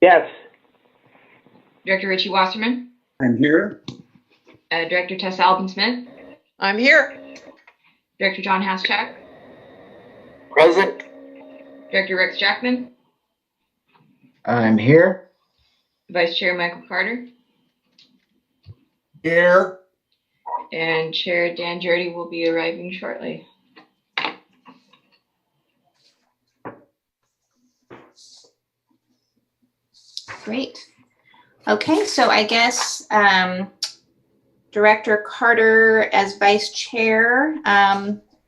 Yes. Director Richey Wasserman. I'm here. Director Tessa Albin-Smith. I'm here. Director John Haschak. Present. Director Rex Jackman. I'm here. Vice Chair Michael Carter. Here. And Chair Dan Jurdy will be arriving shortly. Great. Okay, so I guess Director Carter as Vice Chair,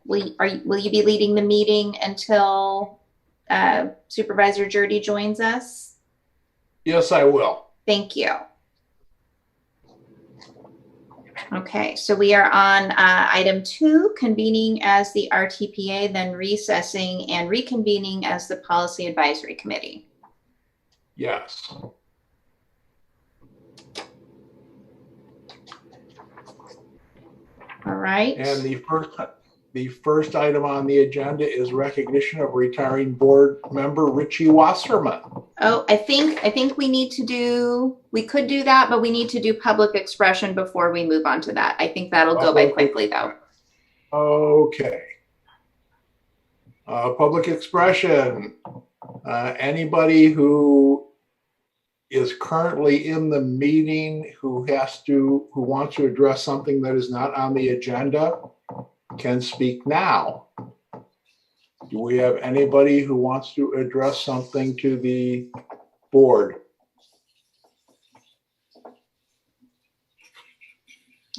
will you be leading the meeting until Supervisor Jurdy joins us? Yes, I will. Thank you. Okay, so we are on item 2, convening as the RTPA, then recessing and reconvening as the Policy Advisory Committee. Yes. All right. And the first item on the agenda is recognition of retiring board member Richey Wasserman. Oh, I think we could do that, but we need to do public expression before we move on to that. I think that'll go by quickly though. Okay. Public expression. Anybody who is currently in the meeting who wants to address something that is not on the agenda can speak now. Do we have anybody who wants to address something to the board?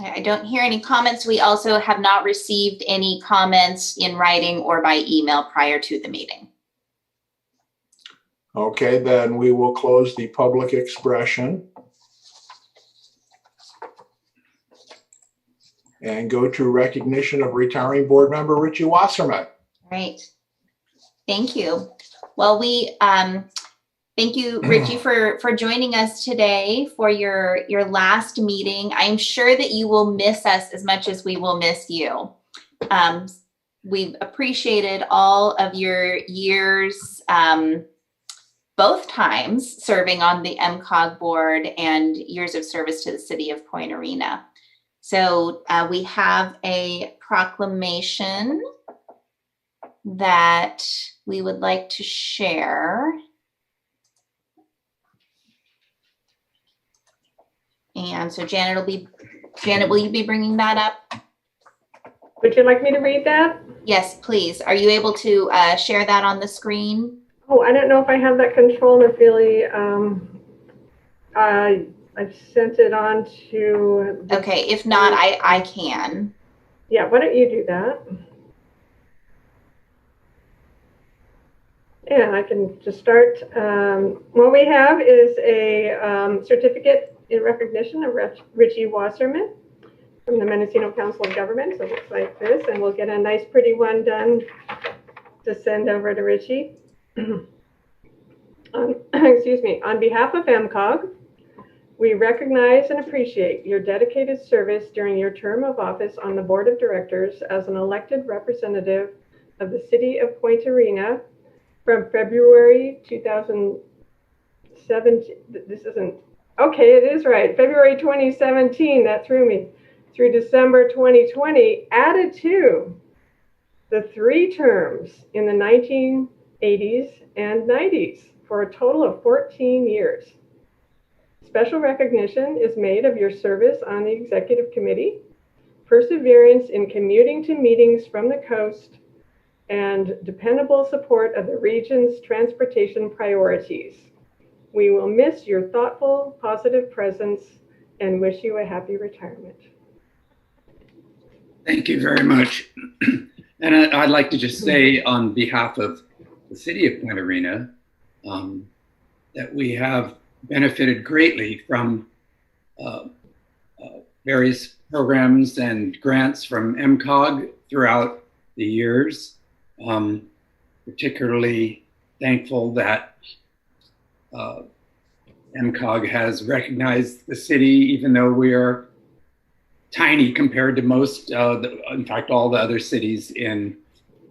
I don't hear any comments. We also have not received any comments in writing or by email prior to the meeting. Okay, then we will close the public expression and go to recognition of retiring board member Richey Wasserman. Right. Thank you. Well, thank you, Richey, for joining us today for your last meeting. I'm sure that you will miss us as much as we will miss you. We've appreciated all of your years, both times serving on the MCOG board and years of service to the city of Point Arena. So we have a proclamation that we would like to share. And so Janet, will you be bringing that up? Would you like me to read that? Yes, please. Are you able to share that on the screen? Oh, I don't know if I have that control, Nafili. I've sent it on to... Okay, if not, I can. Yeah, why don't you do that? Yeah, I can just start. What we have is a certificate in recognition of Richey Wasserman from the Mendocino Council of Governments. So it looks like this, and we'll get a nice pretty one done to send over to Richey. Excuse me. On behalf of MCOG, we recognize and appreciate your dedicated service during your term of office on the Board of Directors as an elected representative of the City of Point Arena from February 2017. This isn't, okay, it is right. February 2017, that threw me, through December 2020, added to the 3 terms in the 1980s and 90s for a total of 14 years. Special recognition is made of your service on the executive committee, perseverance in commuting to meetings from the coast, and dependable support of the region's transportation priorities. We will miss your thoughtful, positive presence and wish you a happy retirement. Thank you very much. And I'd like to just say on behalf of the City of Point Arena that we have benefited greatly from various programs and grants from MCOG throughout the years. Particularly thankful that MCOG has recognized the city, even though we are tiny compared to most, in fact, all the other cities in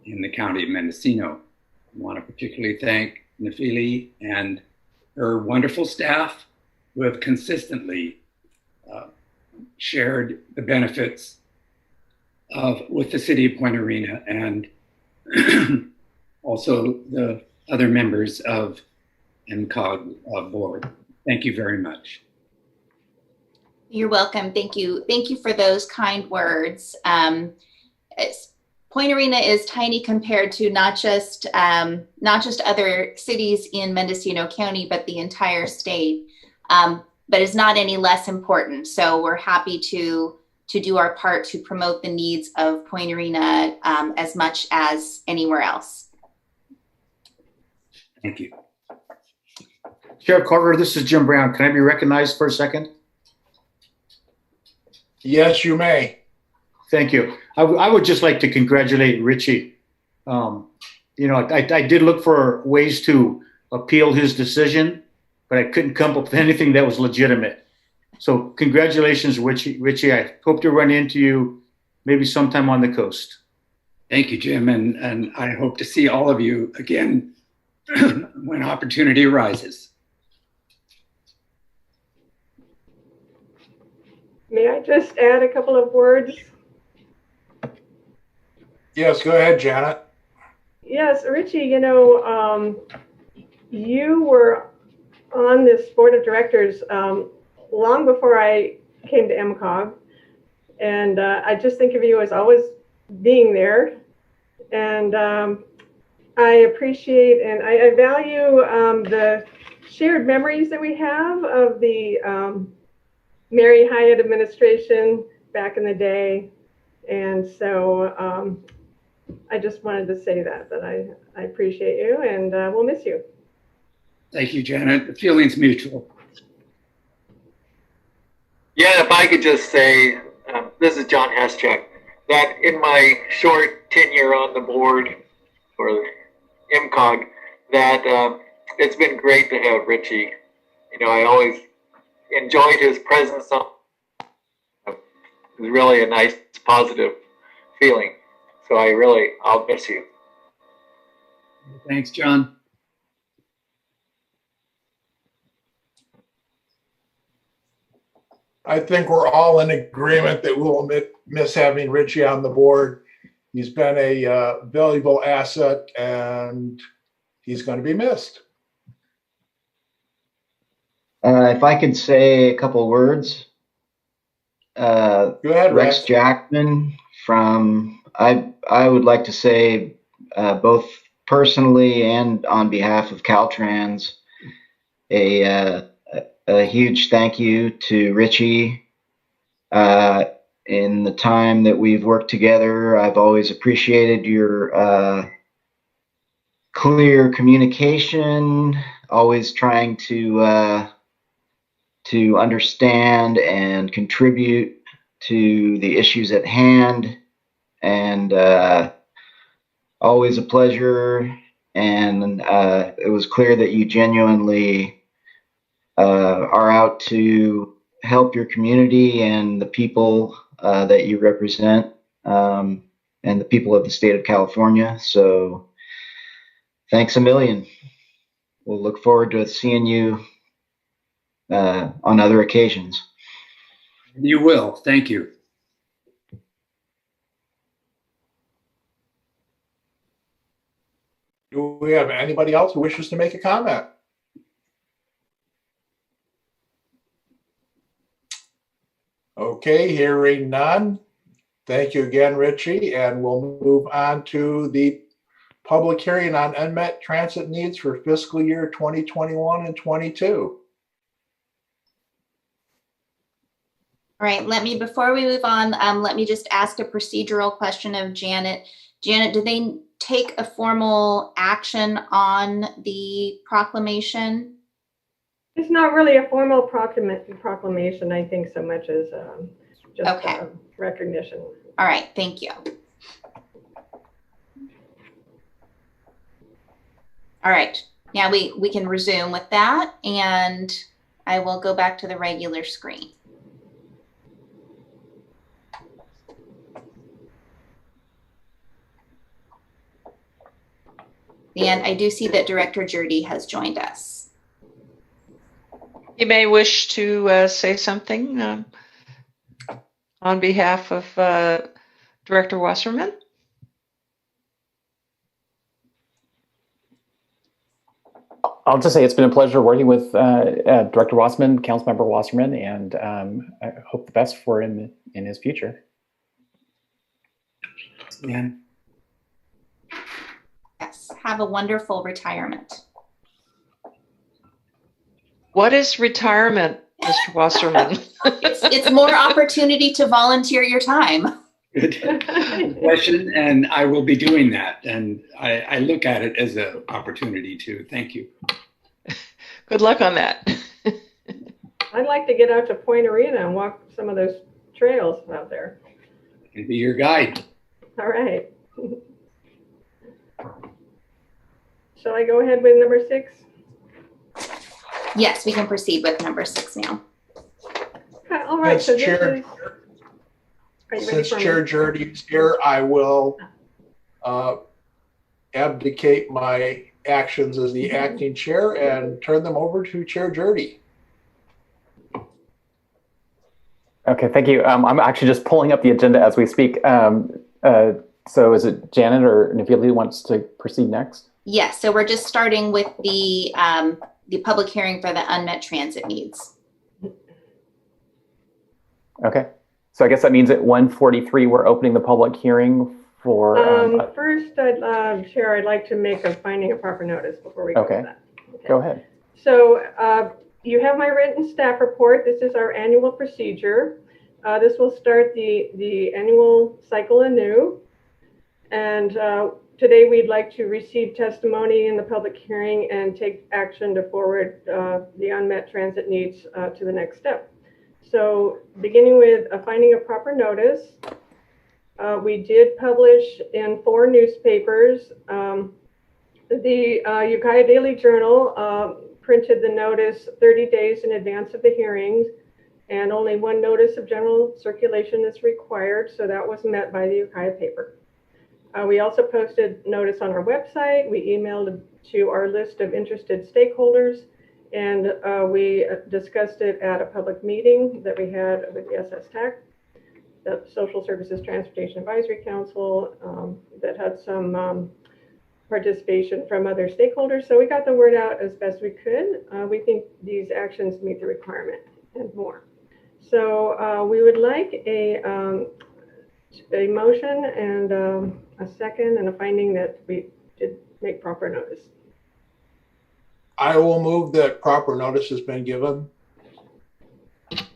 the county of Mendocino. I want to particularly thank Nafili and her wonderful staff who have consistently shared the benefits with the city of Point Arena, and also the other members of MCOG board. Thank you very much. You're welcome. Thank you. Thank you for those kind words. Point Arena is tiny compared to not just other cities in Mendocino County, but the entire state. But is not any less important. So we're happy to do our part to promote the needs of Point Arena as much as anywhere else. Thank you. Chair Carter, this is Jim Brown. Can I be recognized for a second? Yes, you may. Thank you. I would just like to congratulate Richey. You know, I did look for ways to appeal his decision, but I couldn't come up with anything that was legitimate. So congratulations, Richey. I hope to run into you maybe sometime on the coast. Thank you, Jim, and I hope to see all of you again when opportunity arises. May I just add a couple of words? Yes, go ahead, Janet. Yes, Richey, you know, you were on this board of directors long before I came to MCOG. And I just think of you as always being there. And I appreciate and I value the shared memories that we have of the Mary Hyatt administration back in the day. And so I just wanted to say that I appreciate you and we'll miss you. Thank you, Janet. The feeling's mutual. Yeah, if I could just say, this is John Haschak, that in my short tenure on the board for MCOG, that it's been great to have Richey. You know, I always enjoyed his presence. It was really a nice, positive feeling. So I'll miss you. Thanks, John. I think we're all in agreement that we will miss having Richey on the board. He's been a valuable asset and he's going to be missed. If I could say a couple words. Go ahead, Rex Jackman I would like to say both personally and on behalf of Caltrans, a huge thank you to Richey. In the time that we've worked together, I've always appreciated your clear communication, always trying to understand and contribute to the issues at hand, and always a pleasure. And it was clear that you genuinely are out to help your community and the people that you represent, and the people of the state of California. So thanks a million. We'll look forward to seeing you on other occasions. You will. Thank you. Do we have anybody else who wishes to make a comment? Okay, hearing none. Thank you again, Richey, and we'll move on to the public hearing on Unmet transit needs for fiscal year 2021 and 22. All right, before we move on, let me just ask a procedural question of Janet. Janet, do they take a formal action on the proclamation? It's not really a formal proclamation, I think, so much as just okay. Recognition. All right, thank you. All right, now we can resume with that, and I will go back to the regular screen. And I do see that Director Jurdy has joined us. You may wish to say something on behalf of Director Wasserman. I'll just say it's been a pleasure working with Director Wasserman, Councilmember Wasserman, and I hope the best for him in his future. Yeah. Yes, have a wonderful retirement. What is retirement, Mr. Wasserman? It's more opportunity to volunteer your time. Good question, and I will be doing that. And I look at it as an opportunity too. Thank you. Good luck on that. I'd like to get out to Point Arena and walk some of those trails out there. I can be your guide. All right. Shall I go ahead with number 6? Yes, we can proceed with number 6 now. All right. Yes, Chair. Since Chair Jurdy is here, I will abdicate my actions as the acting chair and turn them over to Chair Jurdy. Okay, thank you. I'm actually just pulling up the agenda as we speak. So is it Janet or Navili who wants to proceed next? Yes, so we're just starting with the public hearing for the unmet transit needs. Okay, so I guess that means at 1:43 we're opening the public hearing for. First, Chair, I'd like to make a finding of proper notice before we go to that. Okay. Go ahead. So you have my written staff report. This is our annual procedure. This will start the annual cycle anew. And today we'd like to receive testimony in the public hearing and take action to forward the unmet transit needs to the next step. So beginning with a finding of proper notice, we did publish in 4 newspapers. The Ukiah Daily Journal printed the notice 30 days in advance of the hearings, and only 1 notice of general circulation is required, so that was met by the Ukiah paper. We also posted notice on our website. We emailed to our list of interested stakeholders, and we discussed it at a public meeting that we had with the SSTAC, the Social Services Transportation Advisory Council, that had some participation from other stakeholders. So we got the word out as best we could. We think these actions meet the requirement and more. So we would like a motion and a second and a finding that we did make proper notice. I will move that proper notice has been given.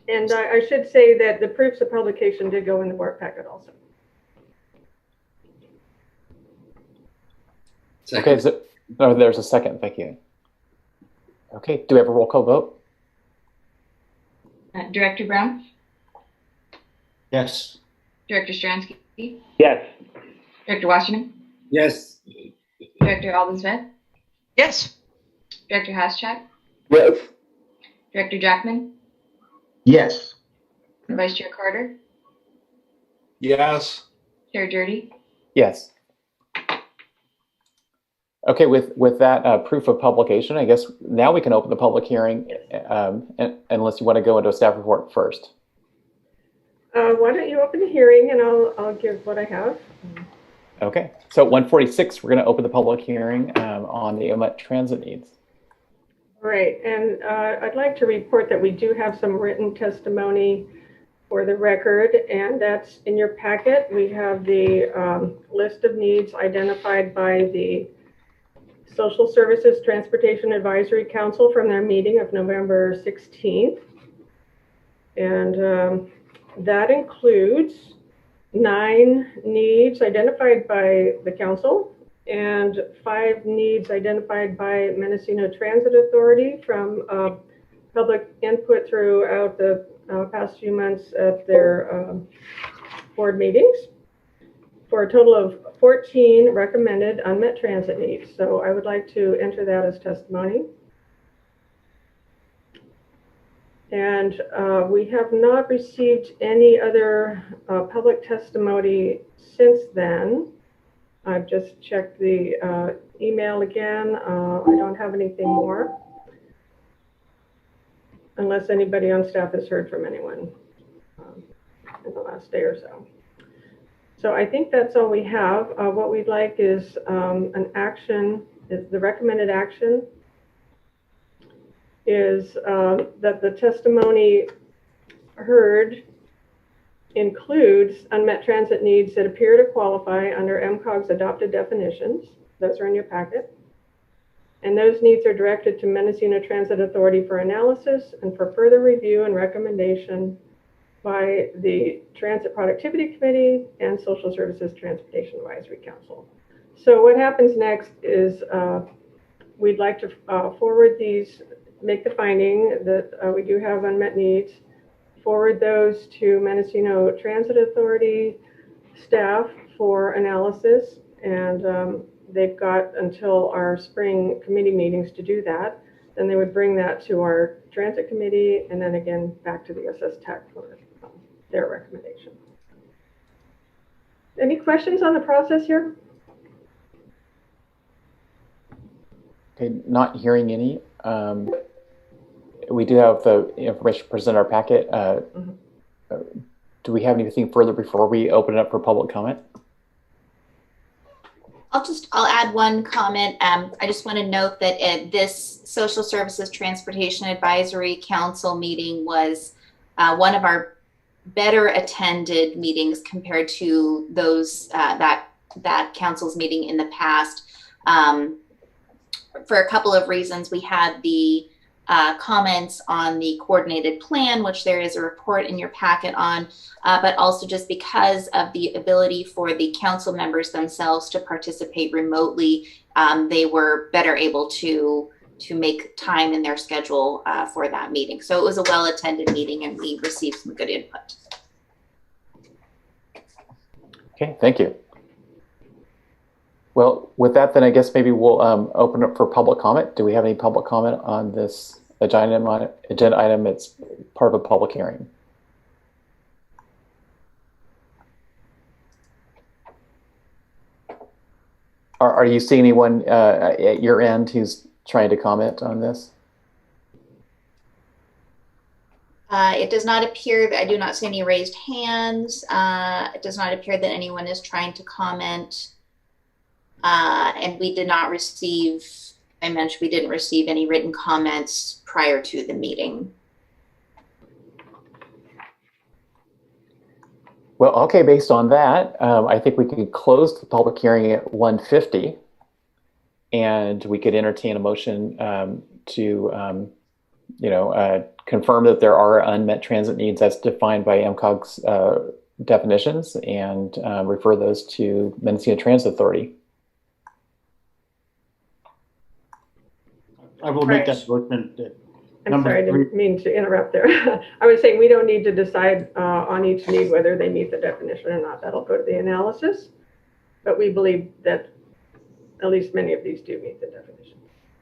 And I should say that the proofs of publication did go in the board packet also. Second. Okay, oh, there's a second. Thank you. Okay, do we have a roll call vote? Director Brown? Yes. Director Stransky? Yes. Director Wasserman? Yes. Director Alden-Smith? Yes. Director Haschak? Yes. Director Jackman? Yes. Vice Chair Carter? Yes. Chair Jurdy? Yes. Okay, with that proof of publication, I guess now we can open the public hearing, unless you want to go into a staff report first. Why don't you open the hearing and I'll give what I have. Okay, so at 1:46, we're going to open the public hearing on the Unmet transit needs. Right, and I'd like to report that we do have some written testimony for the record, and that's in your packet. We have the list of needs identified by the Social Services Transportation Advisory Council from their meeting of November 16th. And that includes 9 needs identified by the council and 5 needs identified by Mendocino Transit Authority from public input throughout the past few months at their board meetings, for a total of 14 recommended unmet transit needs. So I would like to enter that as testimony. And we have not received any other public testimony since then. I've just checked the email again. I don't have anything more. unless anybody on staff has heard from anyone in the last day or so. So I think that's all we have. What we'd like is an action, the recommended action is that the testimony heard includes unmet transit needs that appear to qualify under MCOG's adopted definitions. Those are in your packet. And those needs are directed to Mendocino Transit Authority for analysis and for further review and recommendation by the Transit Productivity Committee and Social Services Transportation Advisory Council. So what happens next is we'd like to forward these, make the finding that we do have unmet needs, forward those to Mendocino Transit Authority staff for analysis, and they've got until our spring committee meetings to do that. Then they would bring that to our transit committee and then again back to the SSTAC for their recommendation. Any questions on the process here? Okay, not hearing any. We do have the information presented in our packet. Do we have anything further before we open it up for public comment? I'll add one comment. I just want to note that this Social Services Transportation Advisory Council meeting was one of our better attended meetings compared to those that council's meeting in the past. For a couple of reasons. We had the comments on the coordinated plan, which there is a report in your packet on, but also just because of the ability for the council members themselves to participate remotely, they were better able to make time in their schedule for that meeting. So it was a well-attended meeting and we received some good input. Okay, thank you. Well, with that, then I guess maybe we'll open up for public comment. Do we have any public comment on this agenda item? It's part of a public hearing. Are you seeing anyone at your end who's trying to comment on this? It does not appear that I do not see any raised hands. It does not appear that anyone is trying to comment. And we did not receive, I mentioned we didn't receive any written comments prior to the meeting. Well, okay, based on that, I think we could close the public hearing at 1:50 and we could entertain a motion to, confirm that there are unmet transit needs as defined by MCOG's definitions and refer those to Mendocino Transit Authority. I will make that motion. I'm sorry, I didn't mean to interrupt there. I was saying we don't need to decide on each need whether they meet the definition or not. That'll go to the analysis. But we believe that at least many of these do meet the definition.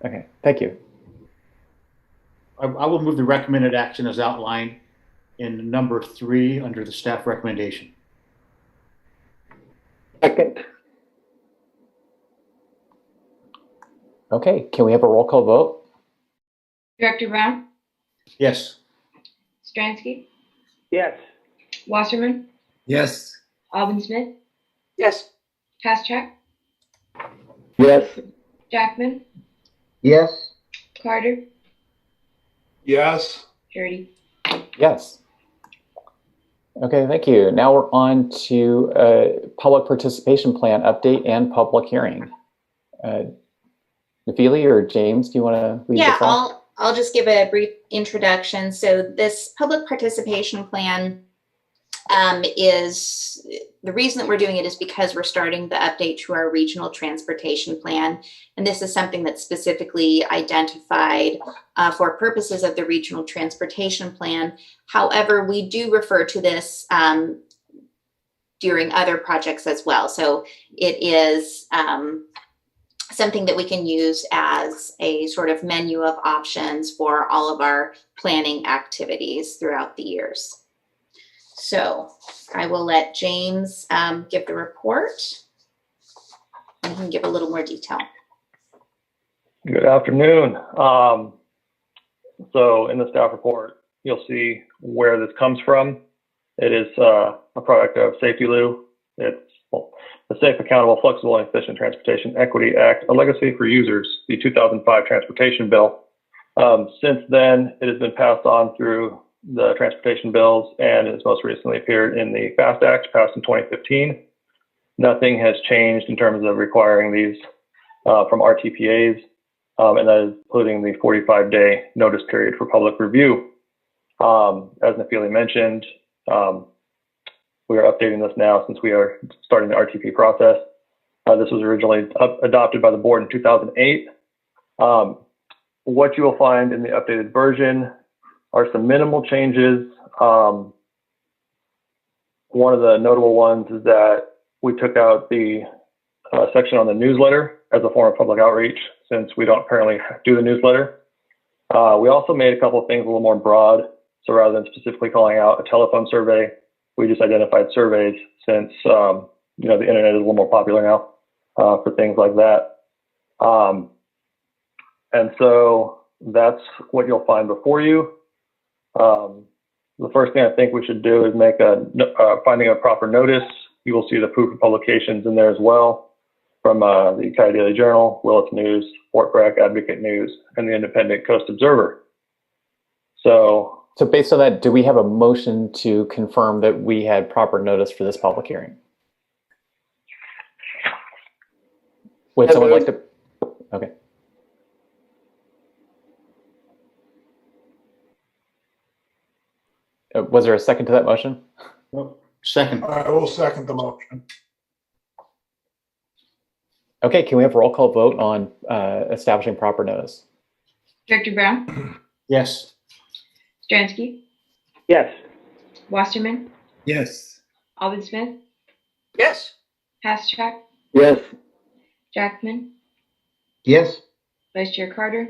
Okay, thank you. I will move the recommended action as outlined in number 3 under the staff recommendation. Second. Okay, can we have a roll call vote? Director Brown? Yes. Stransky? Yes. Wasserman? Yes. Alvin-Smith? Yes. Paschak? Yes. Jackman? Yes. Carter? Yes. Jurdy? Yes. Okay, thank you. Now we're on to public participation plan update and public hearing. Nafili or James, do you want to lead this off? I'll just give a brief introduction. So this public participation plan is, the reason that we're doing it is because we're starting the update to our regional transportation plan. And this is something that's specifically identified for purposes of the regional transportation plan. However, we do refer to this during other projects as well. So it is something that we can use as a sort of menu of options for all of our planning activities throughout the years. So I will let James give the report and he can give a little more detail. Good afternoon. So in the staff report, you'll see where this comes from. It is a product of Safety Lou. It's the Safe, Accountable, Flexible, and Efficient Transportation Equity Act, a legacy for users, the 2005 transportation bill. Since then, it has been passed on through the transportation bills and has most recently appeared in the FAST Act passed in 2015. Nothing has changed in terms of requiring these from RTPAs, and that is including the 45-day notice period for public review. As Nafili mentioned, we are updating this now since we are starting the RTP process. This was originally adopted by the board in 2008. What you will find in the updated version are some minimal changes. One of the notable ones is that we took out the section on the newsletter as a form of public outreach, since we don't currently do the newsletter. We also made a couple of things a little more broad. So rather than specifically calling out a telephone survey, we just identified surveys, since the internet is a little more popular now for things like that. And so that's what you'll find before you. The first thing I think we should do is make a finding a proper notice. You will see the proof of publications in there as well, from the Ukiah Daily Journal, Willits News, Fort Bragg Advocate News, and the Independent Coast Observer. So based on that, do we have a motion to confirm that we had proper notice for this public hearing? Would someone like to? Okay. Was there a second to that motion? No. Second. I will second the motion. Okay, can we have a roll call vote on establishing proper notice? Director Brown? Yes. Stransky? Yes. Wasserman? Yes. Alden Smith? Yes. Haschak? Yes. Jackman? Yes. Vice Chair Carter?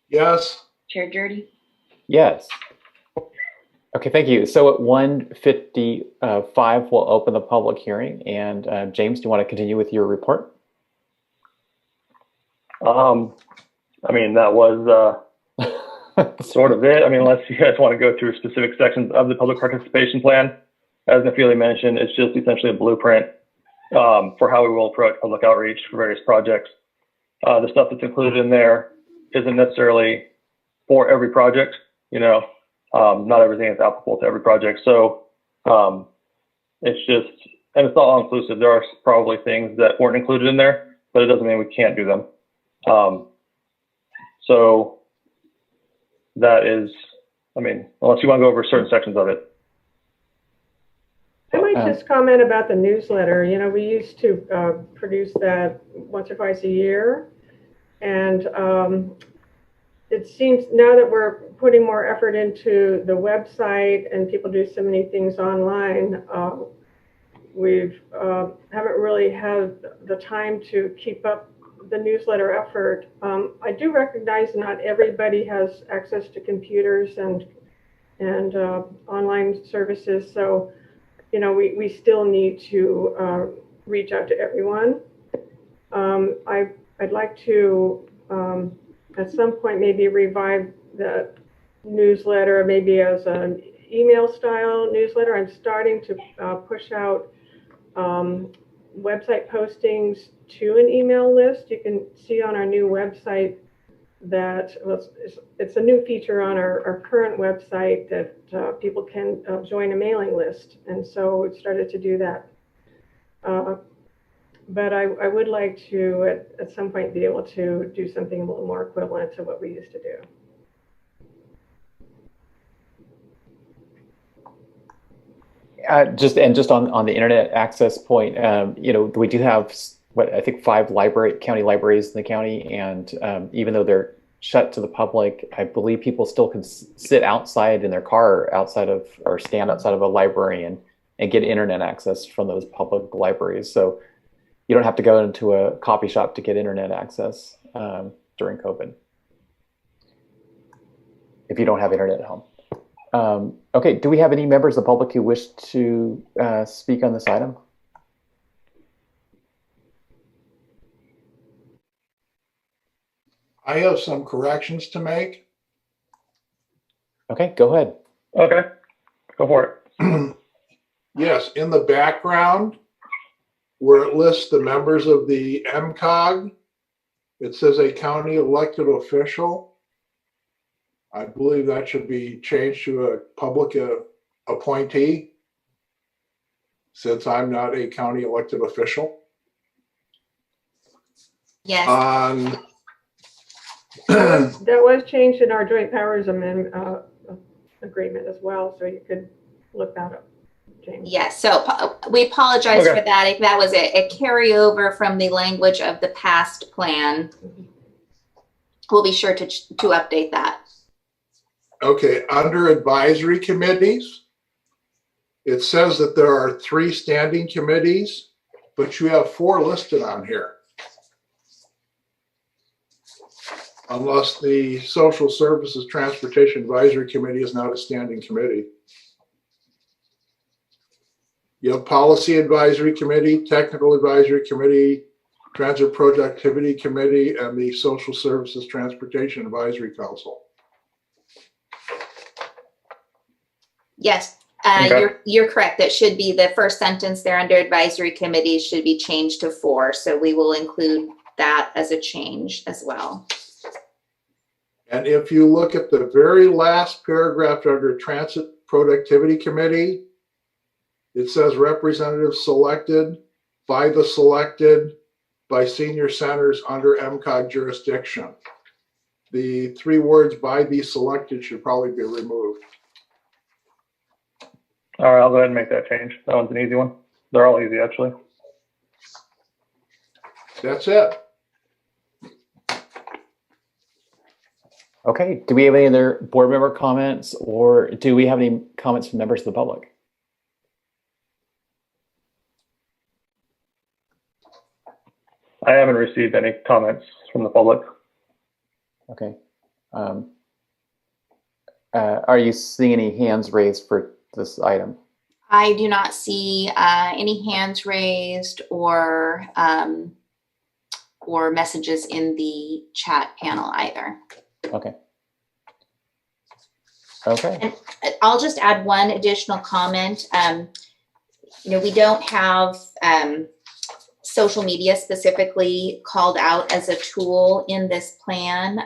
Yes. Chair Jurdy? Yes. Okay, thank you. So at 1:55, we'll open the public hearing. And James, do you want to continue with your report? That was sort of it. Unless you guys want to go through specific sections of the public participation plan. As Nafili mentioned, it's just essentially a blueprint for how we will approach public outreach for various projects. The stuff that's included in there isn't necessarily for every project, not everything is applicable to every project. So it's just, and it's not all inclusive. There are probably things that weren't included in there, but it doesn't mean we can't do them. So that is, unless you want to go over certain sections of it. I might just comment about the newsletter. We used to produce that once or twice a year. And it seems now that we're putting more effort into the website and people do so many things online, we haven't really had the time to keep up the newsletter effort. I do recognize not everybody has access to computers and online services. So, we still need to reach out to everyone. I'd like to, at some point, maybe revive the newsletter, maybe as an email style newsletter. I'm starting to push out website postings to an email list. You can see on our new website that it's a new feature on our current website that people can join a mailing list. And so we've started to do that. But I would like to, at some point, be able to do something a little more equivalent to what we used to do. Just on the internet access point, we do have I think 5 county libraries in the county, and even though they're shut to the public, I believe people still can sit outside in their car or stand outside of a library and get internet access from those public libraries. So you don't have to go into a coffee shop to get internet access during COVID if you don't have internet at home. Okay, do we have any members of the public who wish to speak on this item? I have some corrections to make. Okay, go ahead. Okay, go for it. Yes, in the background, where it lists the members of the MCOG, it says a county elected official. I believe that should be changed to a public appointee, since I'm not a county elected official. Yes. That was changed in our joint powers amendment agreement as well, so you could look that up, James. Yes, so we apologize for that. If that was a carryover from the language of the past plan, we'll be sure to update that. Okay, under advisory committees, it says that there are 3 standing committees, but you have 4 listed on here. Unless the Social Services Transportation Advisory Committee is not a standing committee. You have Policy Advisory Committee, Technical Advisory Committee, Transit Productivity Committee, and the Social Services Transportation Advisory Council. Yes, Okay. you're correct. That should be the first sentence there under advisory committees should be changed to 4. So we will include that as a change as well. And if you look at the very last paragraph under Transit Productivity Committee, it says representatives selected by the selected by senior centers under MCOG jurisdiction. The 3 words by the selected should probably be removed. All right, I'll go ahead and make that change. That one's an easy one. They're all easy, actually. That's it. Okay, do we have any other board member comments, or do we have any comments from members of the public? I haven't received any comments from the public. Okay. Are you seeing any hands raised for this item? I do not see any hands raised or messages in the chat panel either. Okay. Okay. And I'll just add one additional comment. We don't have social media specifically called out as a tool in this plan.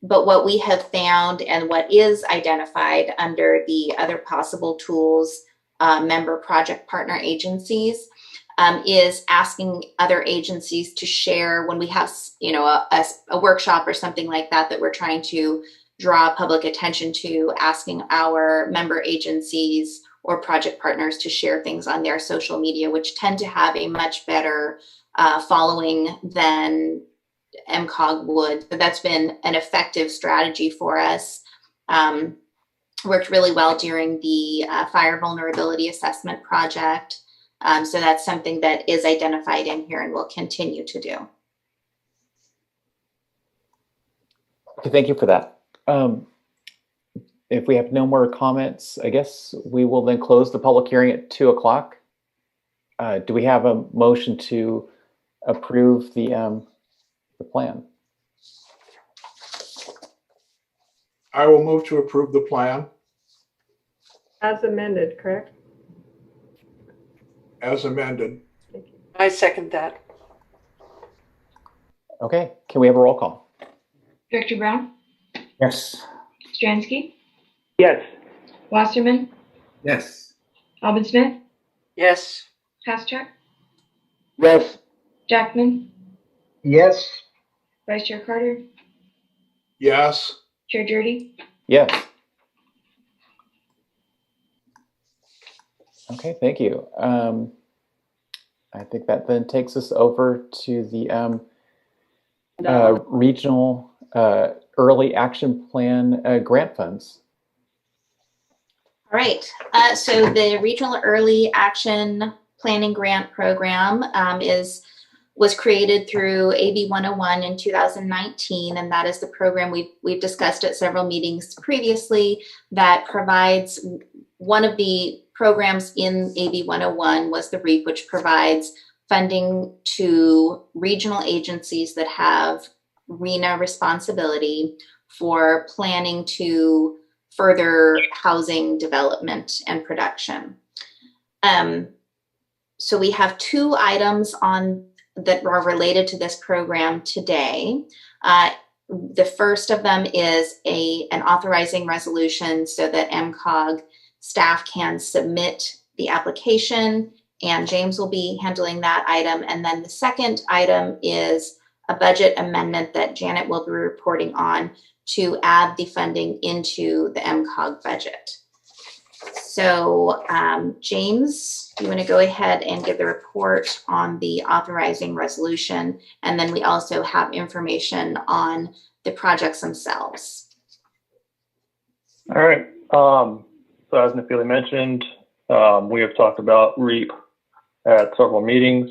But what we have found and what is identified under the other possible tools, member project partner agencies, is asking other agencies to share when we have, a workshop or something like that we're trying to draw public attention to, asking our member agencies or project partners to share things on their social media, which tend to have a much better following than MCOG would. So that's been an effective strategy for us. Worked really well during the fire vulnerability assessment project. So that's something that is identified in here and will continue to do. Okay, thank you for that. If we have no more comments, I guess we will then close the public hearing at 2 o'clock. Do we have a motion to approve the plan? I will move to approve the plan As amended, correct? as amended. I second that. Okay, can we have a roll call? Director Brown, Yes. Stransky, Yes. Wasserman, Yes. Alban Smith, Yes. Haschak, Yes. Jackman, Yes. Vice Chair Carter, Yes. Chair Jurdy. Yes. Okay, thank you. I think that then takes us over to the regional early action plan grant funds. All right, so the Regional Early Action Planning Grant Program was created through AB 101 in 2019, and that is the program we've discussed at several meetings previously that provides, one of the programs in AB 101 was the REAP, which provides funding to regional agencies that have RENA responsibility for planning to further housing development and production. So we have 2 items that are related to this program today. The first of them is an authorizing resolution so that MCOG staff can submit the application, and James will be handling that item. And then the second item is a budget amendment that Janet will be reporting on to add the funding into the MCOG budget. So James, you want to go ahead and give the report on the authorizing resolution, and then we also have information on the projects themselves. All right. So as Nafili mentioned, we have talked about REAP at several meetings.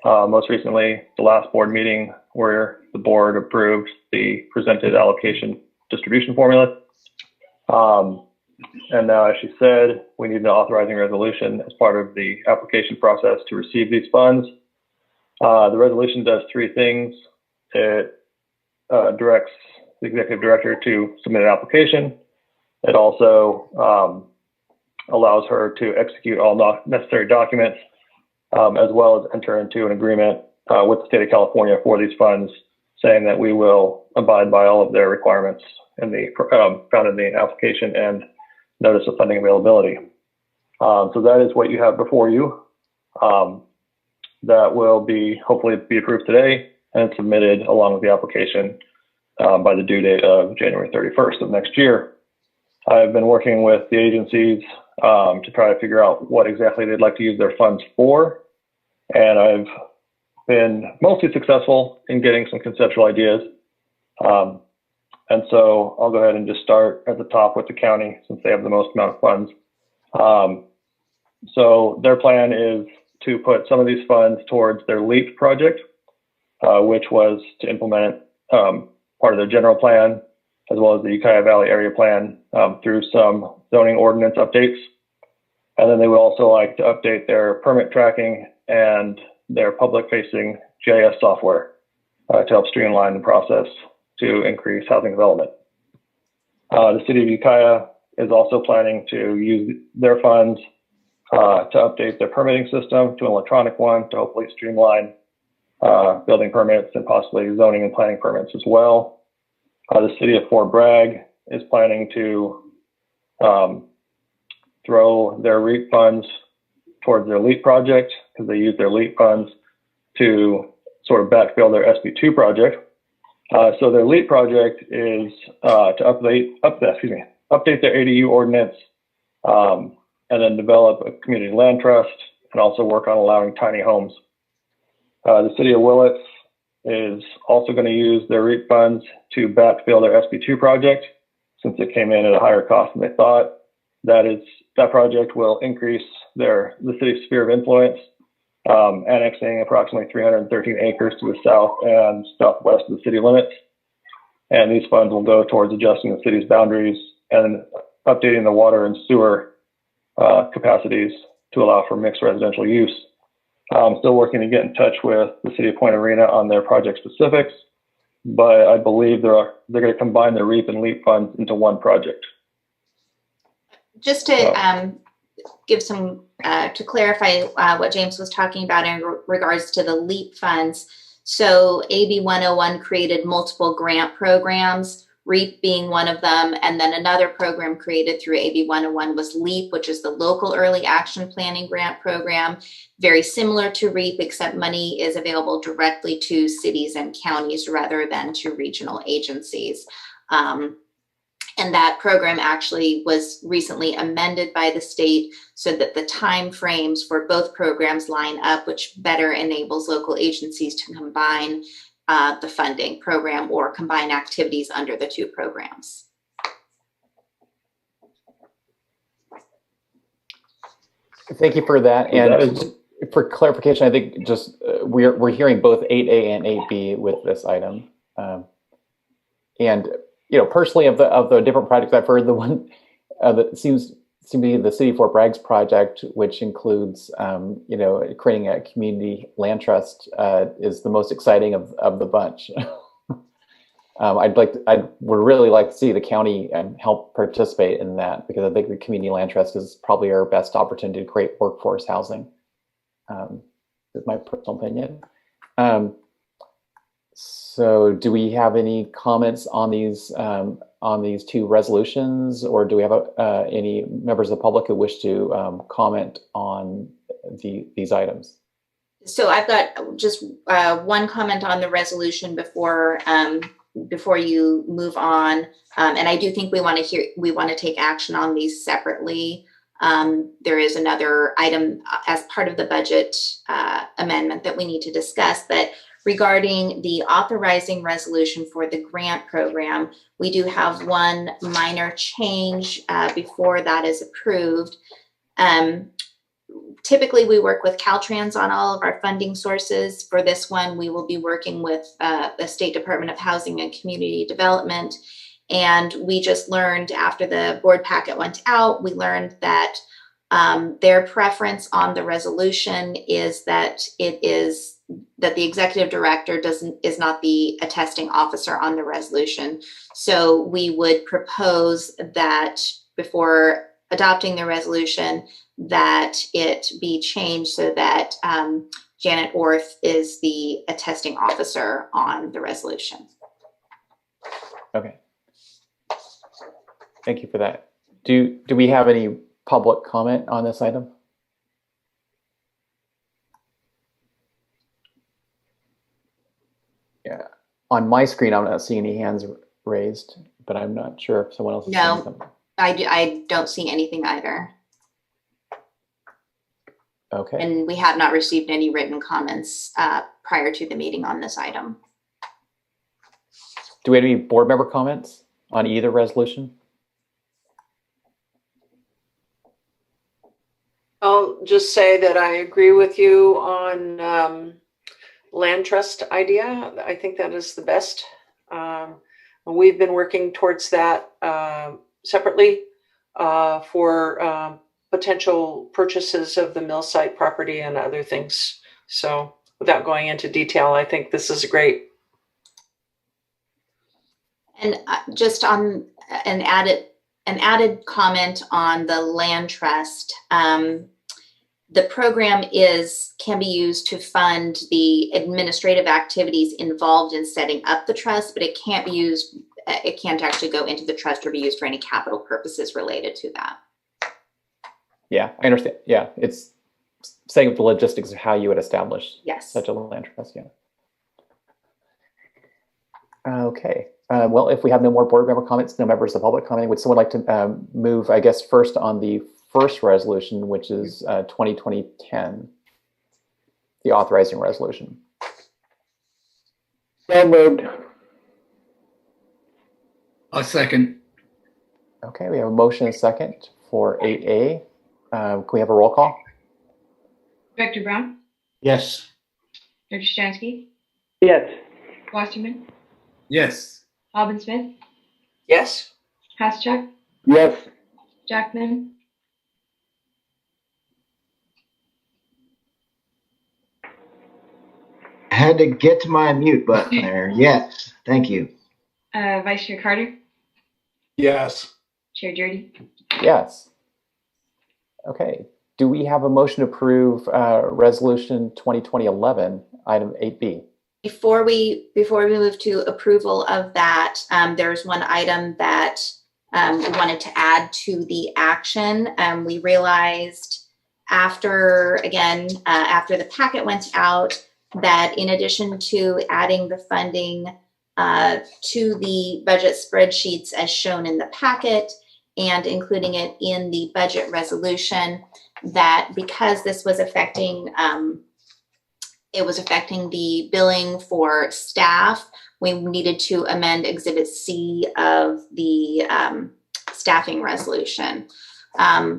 Most recently, the last board meeting where the board approved the presented allocation distribution formula. And now, as she said, we need an authorizing resolution as part of the application process to receive these funds. The resolution does 3 things. It directs the executive director to submit an application. It also allows her to execute all necessary documents, as well as enter into an agreement with the state of California for these funds, saying that we will abide by all of their requirements in the found in the application and notice of funding availability. So that is what you have before you. That will hopefully be approved today and submitted along with the application by the due date of January 31st of next year. I've been working with the agencies to try to figure out what exactly they'd like to use their funds for. And I've been mostly successful in getting some conceptual ideas. And so I'll go ahead and just start at the top with the county since they have the most amount of funds. So their plan is to put some of these funds towards their LEAP project, which was to implement part of their general plan, as well as the Ukiah Valley area plan through some zoning ordinance updates. And then they would also like to update their permit tracking and their public-facing GIS software to help streamline the process to increase housing development. The city of Ukiah is also planning to use their funds to update their permitting system to an electronic one to hopefully streamline building permits and possibly zoning and planning permits as well. The city of Fort Bragg is planning to throw their REAP funds towards their LEAP project because they use their LEAP funds to sort of backfill their SB2 project. So their LEAP project is to update their ADU ordinance and then develop a community land trust and also work on allowing tiny homes. The city of Willits is also going to use their REAP funds to backfill their SB2 project since it came in at a higher cost than they thought. That project will increase the city's sphere of influence, annexing approximately 313 acres to the south and southwest of the city limits. And these funds will go towards adjusting the city's boundaries and updating the water and sewer capacities to allow for mixed residential use. I'm still working to get in touch with the city of Point Arena on their project specifics, but I believe they're going to combine the REAP and LEAP funds into one project. Just to give some, to clarify what James was talking about in regards to the LEAP funds. So AB 101 created multiple grant programs, REAP being one of them, and then another program created through AB 101 was LEAP, which is the Local Early Action Planning Grant Program, very similar to REAP, except money is available directly to cities and counties rather than to regional agencies. And that program actually was recently amended by the state so that the time frames for both programs line up, which better enables local agencies to combine the funding program or combine activities under the 2 programs. Thank you for that. And for clarification, I think just we're hearing both 8A and 8B with this item. And personally, of the different projects I've heard, the one that seems to be the City of Fort Bragg's project, which includes, creating a community land trust, is the most exciting of the bunch. I would really like to see the county help participate in that, because I think the community land trust is probably our best opportunity to create workforce housing. Is my personal opinion. So do we have any comments on these two resolutions, or do we have any members of the public who wish to comment on these items? So I've got just one comment on the resolution before you move on, and I do think we want to take action on these separately. There is another item as part of the budget amendment that we need to discuss, but regarding the authorizing resolution for the grant program, we do have one minor change before that is approved. Typically, we work with Caltrans on all of our funding sources. For this one, we will be working with the State Department of Housing and Community Development. And we just learned after the board packet went out, we learned that their preference on the resolution is that the executive director is not the attesting officer on the resolution. So we would propose that before adopting the resolution, that it be changed so that Janet Orth is the attesting officer on the resolution. Okay. Thank you for that. Do we have any public comment on this item? Yeah. On my screen, I'm not seeing any hands raised, but I'm not sure if someone else is seeing something. I don't see anything either. Okay. And we have not received any written comments prior to the meeting on this item. Do we have any board member comments on either resolution? I'll just say that I agree with you on land trust idea. I think that is the best. We've been working towards that separately for potential purchases of the mill site property and other things. So without going into detail, I think this is great. And just on an added comment on the land trust, the program can be used to fund the administrative activities involved in setting up the trust, but it can't actually go into the trust or be used for any capital purposes related to that. Yeah, I understand. Yeah, it's setting up the logistics of how you would establish such a land trust. Yeah. Okay. Well, if we have no more board member comments, no members of the public commenting, would someone like to move, I guess, first on the first resolution, which is 2020-10, the authorizing resolution? So moved. A second. Okay, we have a motion and a second for 8A. Can we have a roll call? Director Brown? Yes. Director Stransky? Yes. Wasserman? Yes. Alban Smith? Yes. Haschak? Yes. Jackman? I had to get to my mute button there. Yes, thank you. Vice Chair Carter? Yes. Chair Jurdy? Yes. Okay. Do we have a motion to approve resolution 2020-11, item 8B? Before we move to approval of that, there's one item that we wanted to add to the action. We realized after the packet went out that in addition to adding the funding to the budget spreadsheets as shown in the packet and including it in the budget resolution, that because this was affecting the billing for staff, we needed to amend Exhibit C of the staffing resolution.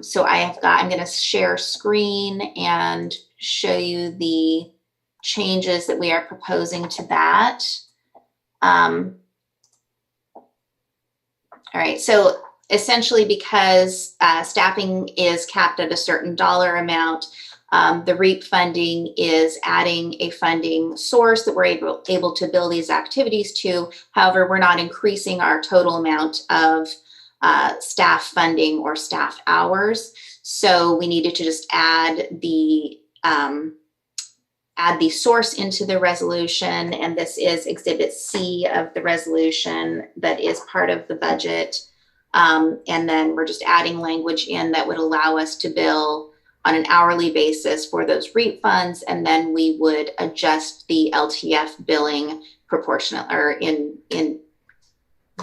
So I'm going to share screen and show you the changes that we are proposing to that. All right, so essentially because staffing is capped at a certain dollar amount, The REAP funding is adding a funding source that we're able to bill these activities to. However, we're not increasing our total amount of staff funding or staff hours. So we needed to just add the source into the resolution, and this is Exhibit C of the resolution that is part of the budget. And then we're just adding language in that would allow us to bill on an hourly basis for those REAP funds, and then we would adjust the LTF billing proportional or in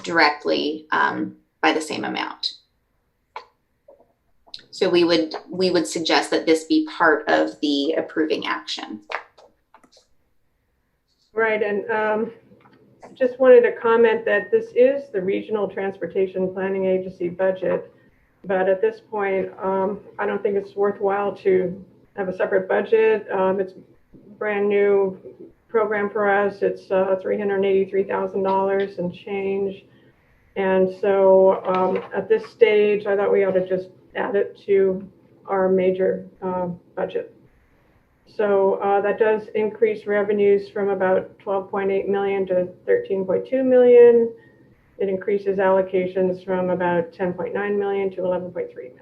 directly by the same amount. So we would suggest that this be part of the approving action. Right, and just wanted to comment that this is the Regional Transportation Planning Agency budget, but at this point, I don't think it's worthwhile to have a separate budget. It's a brand new program for us. It's $383,000 and change. And so at this stage, I thought we ought to just add it to our major budget. So that does increase revenues from about 12.8 million to 13.2 million. It increases allocations from about 10.9 million to 11.3 million.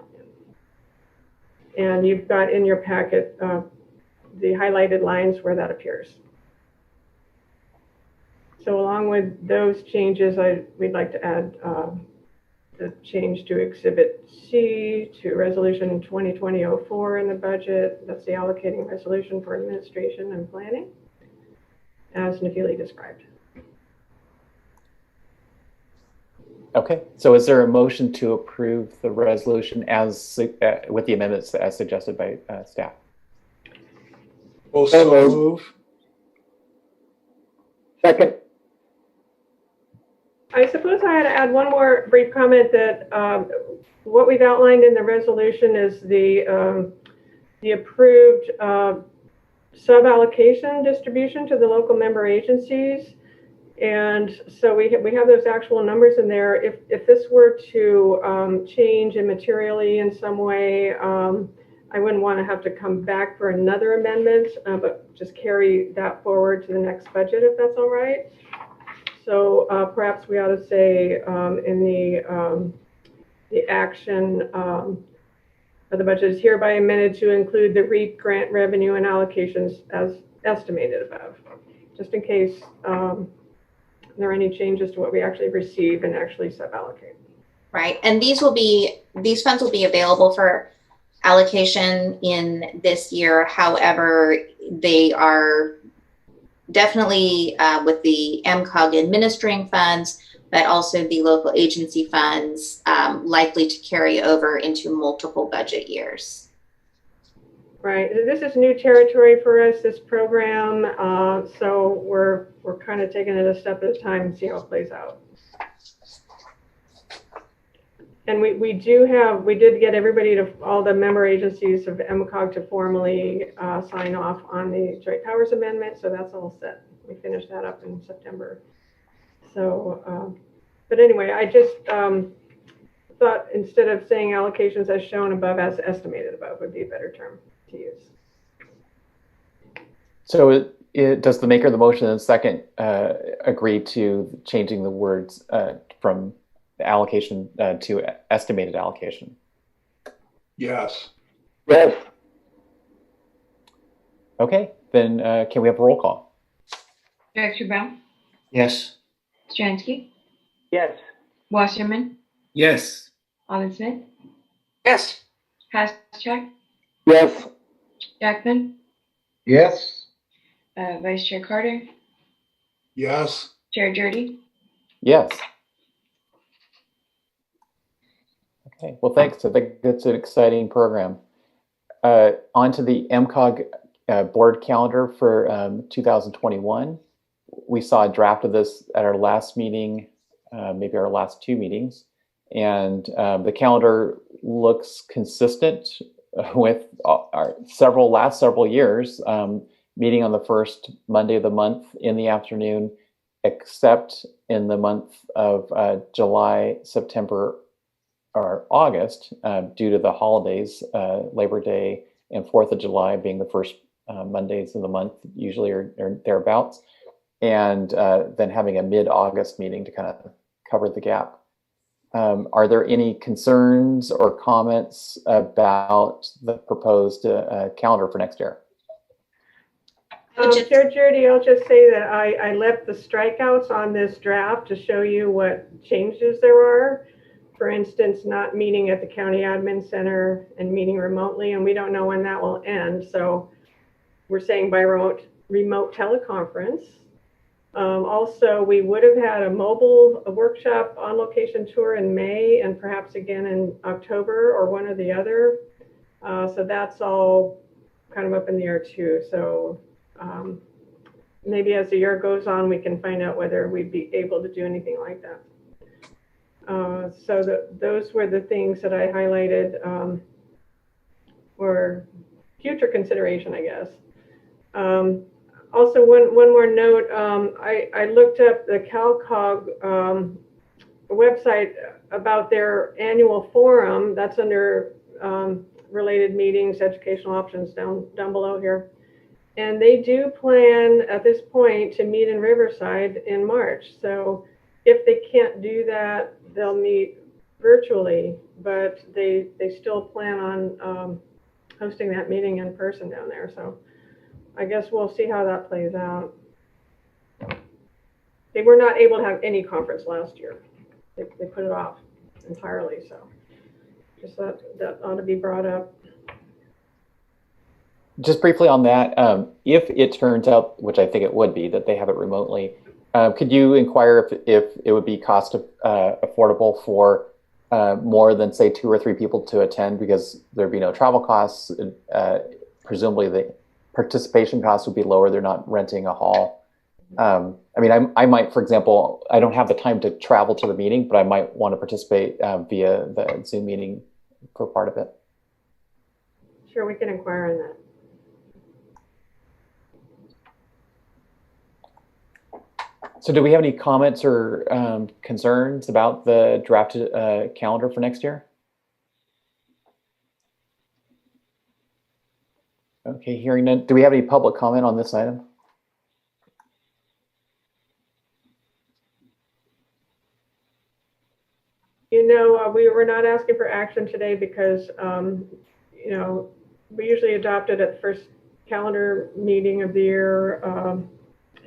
And you've got in your packet the highlighted lines where that appears. So along with those changes, we'd like to add the change to Exhibit C to Resolution 2020-04 in the budget. That's the allocating resolution for administration and planning, as Nafili described. Okay, so is there a motion to approve the resolution as with the amendments as suggested by staff? Also move. Second. I suppose I had to add one more brief comment that what we've outlined in the resolution is the approved sub-allocation distribution to the local member agencies. And so we have those actual numbers in there. If this were to change immaterially in some way, I wouldn't want to have to come back for another amendment, but just carry that forward to the next budget if that's all right. So perhaps we ought to say in the action of the budget is hereby amended to include the REAP grant revenue and allocations as estimated above, just in case there are any changes to what we actually receive and actually sub-allocate. Right, and these funds will be available for allocation in this year. However, they are definitely with the MCOG administering funds, but also the local agency funds likely to carry over into multiple budget years. Right. This is new territory for us, this program. So we're kind of taking it a step at a time and see how it plays out. And we did get everybody to, all the member agencies of MCOG to formally sign off on the Joint Powers Amendment. So that's all set. We finished that up in September. So, but anyway, I just thought instead of saying allocations as shown above, as estimated above would be a better term to use. So does the maker of the motion and second agree to changing the words from allocation to estimated allocation? Yes. Yes. Okay, then can we have a roll call? Director Brown? Yes. Stransky? Yes. Wasserman? Yes. Alden Smith? Yes. Haschak? Yes. Jackman? Yes. Vice Chair Carter? Yes. Chair Jurdy? Yes. Okay, well, thanks. I think that's an exciting program. On to the MCOG board calendar for 2021. We saw a draft of this at our last meeting, maybe our last two meetings, and the calendar looks consistent with our last several years, meeting on the first Monday of the month in the afternoon, except in the month of July, September, or August, due to the holidays, Labor Day and 4th of July being the first Mondays of the month, usually or thereabouts, and then having a mid-August meeting to kind of cover the gap. Are there any concerns or comments about the proposed calendar for next year? Chair Judy, I'll just say that I left the strikeouts on this draft to show you what changes there are. For instance, not meeting at the county admin center and meeting remotely, and we don't know when that will end. So we're saying by remote teleconference. Also, we would have had a workshop on location tour in May and perhaps again in October or one or the other. So that's all kind of up in the air too. So maybe as the year goes on, we can find out whether we'd be able to do anything like that. So those were the things that I highlighted for future consideration, I guess. Also, one more note, I looked up the CalCog website about their annual forum. That's under related meetings, educational options down below here. And they do plan at this point to meet in Riverside in March. So if they can't do that, they'll meet virtually, but they still plan on hosting that meeting in person down there. So I guess we'll see how that plays out. They were not able to have any conference last year. They put it off entirely. So just that ought to be brought up. Just briefly on that, if it turns out, which I think it would be, that they have it remotely, could you inquire if it would be cost affordable for more than, say, 2 or 3 people to attend, because there'd be no travel costs? Presumably the participation costs would be lower. They're not renting a hall. I mean, I might, for example, I don't have the time to travel to the meeting, but I might want to participate via the Zoom meeting for part of it. Sure, we can inquire on that. So do we have any comments or concerns about the drafted calendar for next year? Okay, hearing none. Do we have any public comment on this item? You know, we were not asking for action today because, you know, we usually adopt it at the first calendar meeting of the year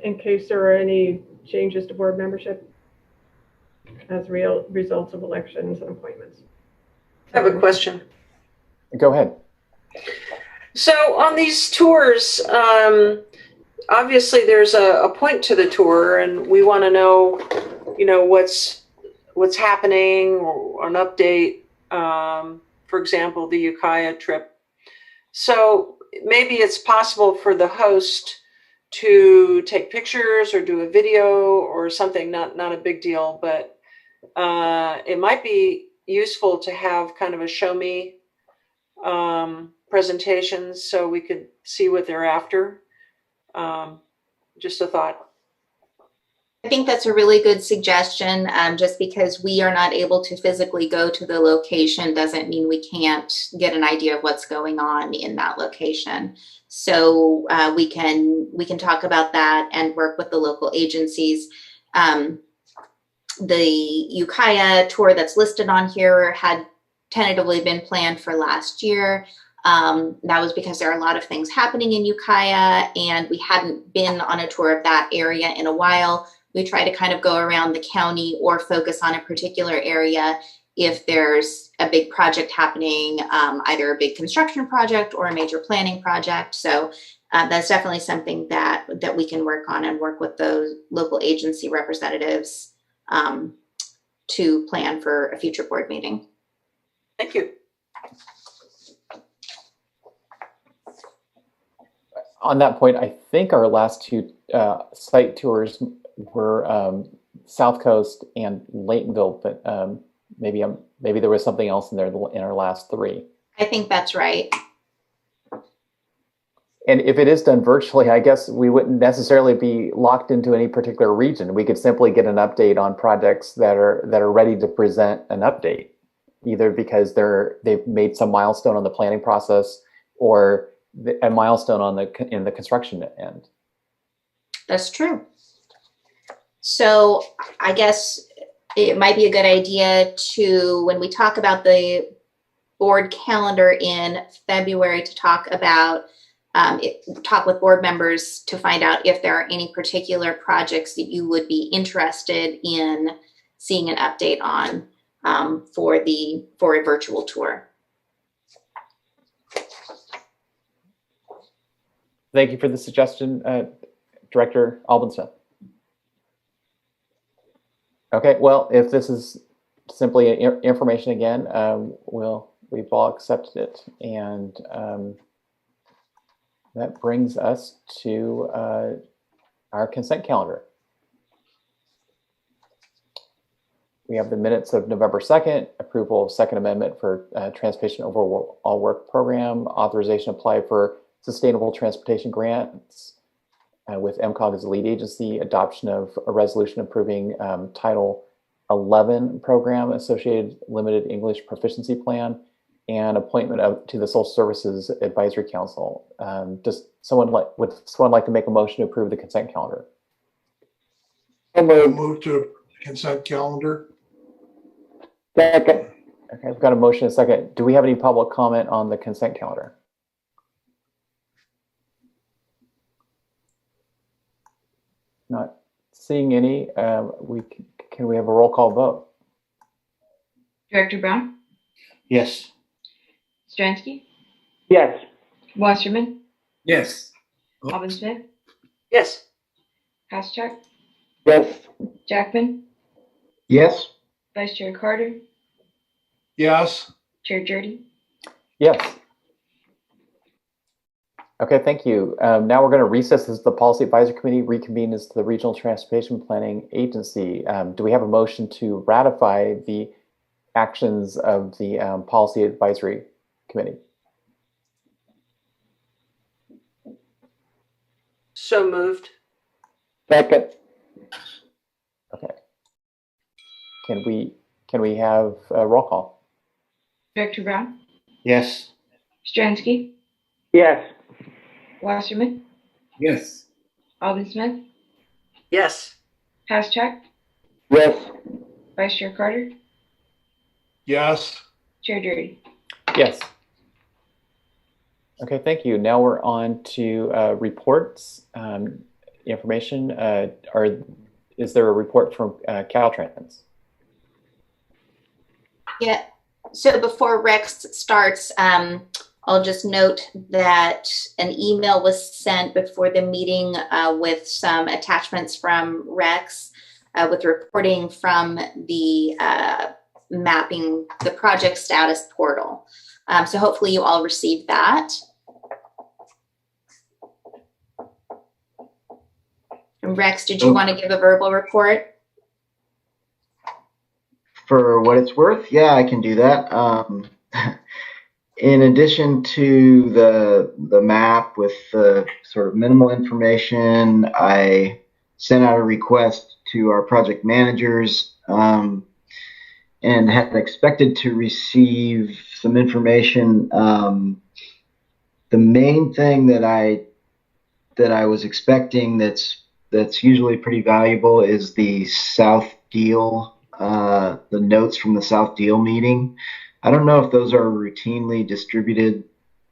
in case there are any changes to board membership as real results of elections and appointments. I have a question. Go ahead. So on these tours, obviously there's a point to the tour, and we want to know, you know, what's happening or an update. For example, the Ukiah trip. So maybe it's possible for the host to take pictures or do a video or something, not a big deal, but it might be useful to have kind of a show me presentation so we could see what they're after. Just a thought. I think that's a really good suggestion. Just because we are not able to physically go to the location doesn't mean we can't get an idea of what's going on in that location. So we can talk about that and work with the local agencies. The Ukiah tour that's listed on here had tentatively been planned for last year. That was because there are a lot of things happening in Ukiah, and we hadn't been on a tour of that area in a while. We try to kind of go around the county or focus on a particular area if there's a big project happening, either a big construction project or a major planning project. So that's definitely something that we can work on and work with those local agency representatives to plan for a future board meeting. Thank you. On that point, I think our last 2 site tours were South Coast and Laytonville, but maybe there was something else in there in our last 3. I think that's right. And if it is done virtually, I guess we wouldn't necessarily be locked into any particular region. We could simply get an update on projects that are ready to present an update, either because they've made some milestone on the planning process or a milestone in the construction end. That's true. So I guess it might be a good idea to, when we talk about the board calendar in February, to talk about, talk with board members to find out if there are any particular projects that you would be interested in seeing an update on for a virtual tour. Thank you for the suggestion, Director Alban-Smith. Okay, well, if this is simply information again, we've all accepted it, and that brings us to our consent calendar. We have the minutes of November 2nd, approval of Second Amendment for Transportation Overall Work Program, authorization to apply for sustainable transportation grants with MCOG as the lead agency, adoption of a resolution approving Title 11 program associated limited English proficiency plan, and appointment to the Social Services Advisory Council. Would someone like to make a motion to approve the consent calendar? I'll move to consent calendar. Second. Okay, I've got a motion and a second. Do we have any public comment on the consent calendar? Not seeing any. Can we have a roll call vote? Director Brown? Yes. Stransky? Yes. Wasserman? Yes. Alban-Smith? Yes. Haschak? Yes. Jackman? Yes. Vice Chair Carter? Yes. Chair Jurdy? Yes. Okay, thank you. Now we're going to recess as the Policy Advisory Committee, reconvene as the Regional Transportation Planning Agency. Do we have a motion to ratify the actions of the Policy Advisory Committee? So moved. Second. Okay. Can we have a roll call? Director Brown? Yes. Stransky? Yes. Wasserman? Yes. Alban-Smith? Yes. Haschak? Yes. Vice Chair Carter? Yes. Chair Jurdy? Yes. Okay, thank you. Now we're on to reports, information. Is there a report from Caltrans? Yeah. So before Rex starts, I'll just note that an email was sent before the meeting with some attachments from Rex with reporting from the mapping the project status portal. So hopefully you all received that. And Rex, did you want to give a verbal report? For what it's worth, yeah, I can do that. In addition to the map with the sort of minimal information, I sent out a request to our project managers and had expected to receive some information. The main thing that I was expecting that's usually pretty valuable is the South Deal, the notes from the South Deal meeting. I don't know if those are routinely distributed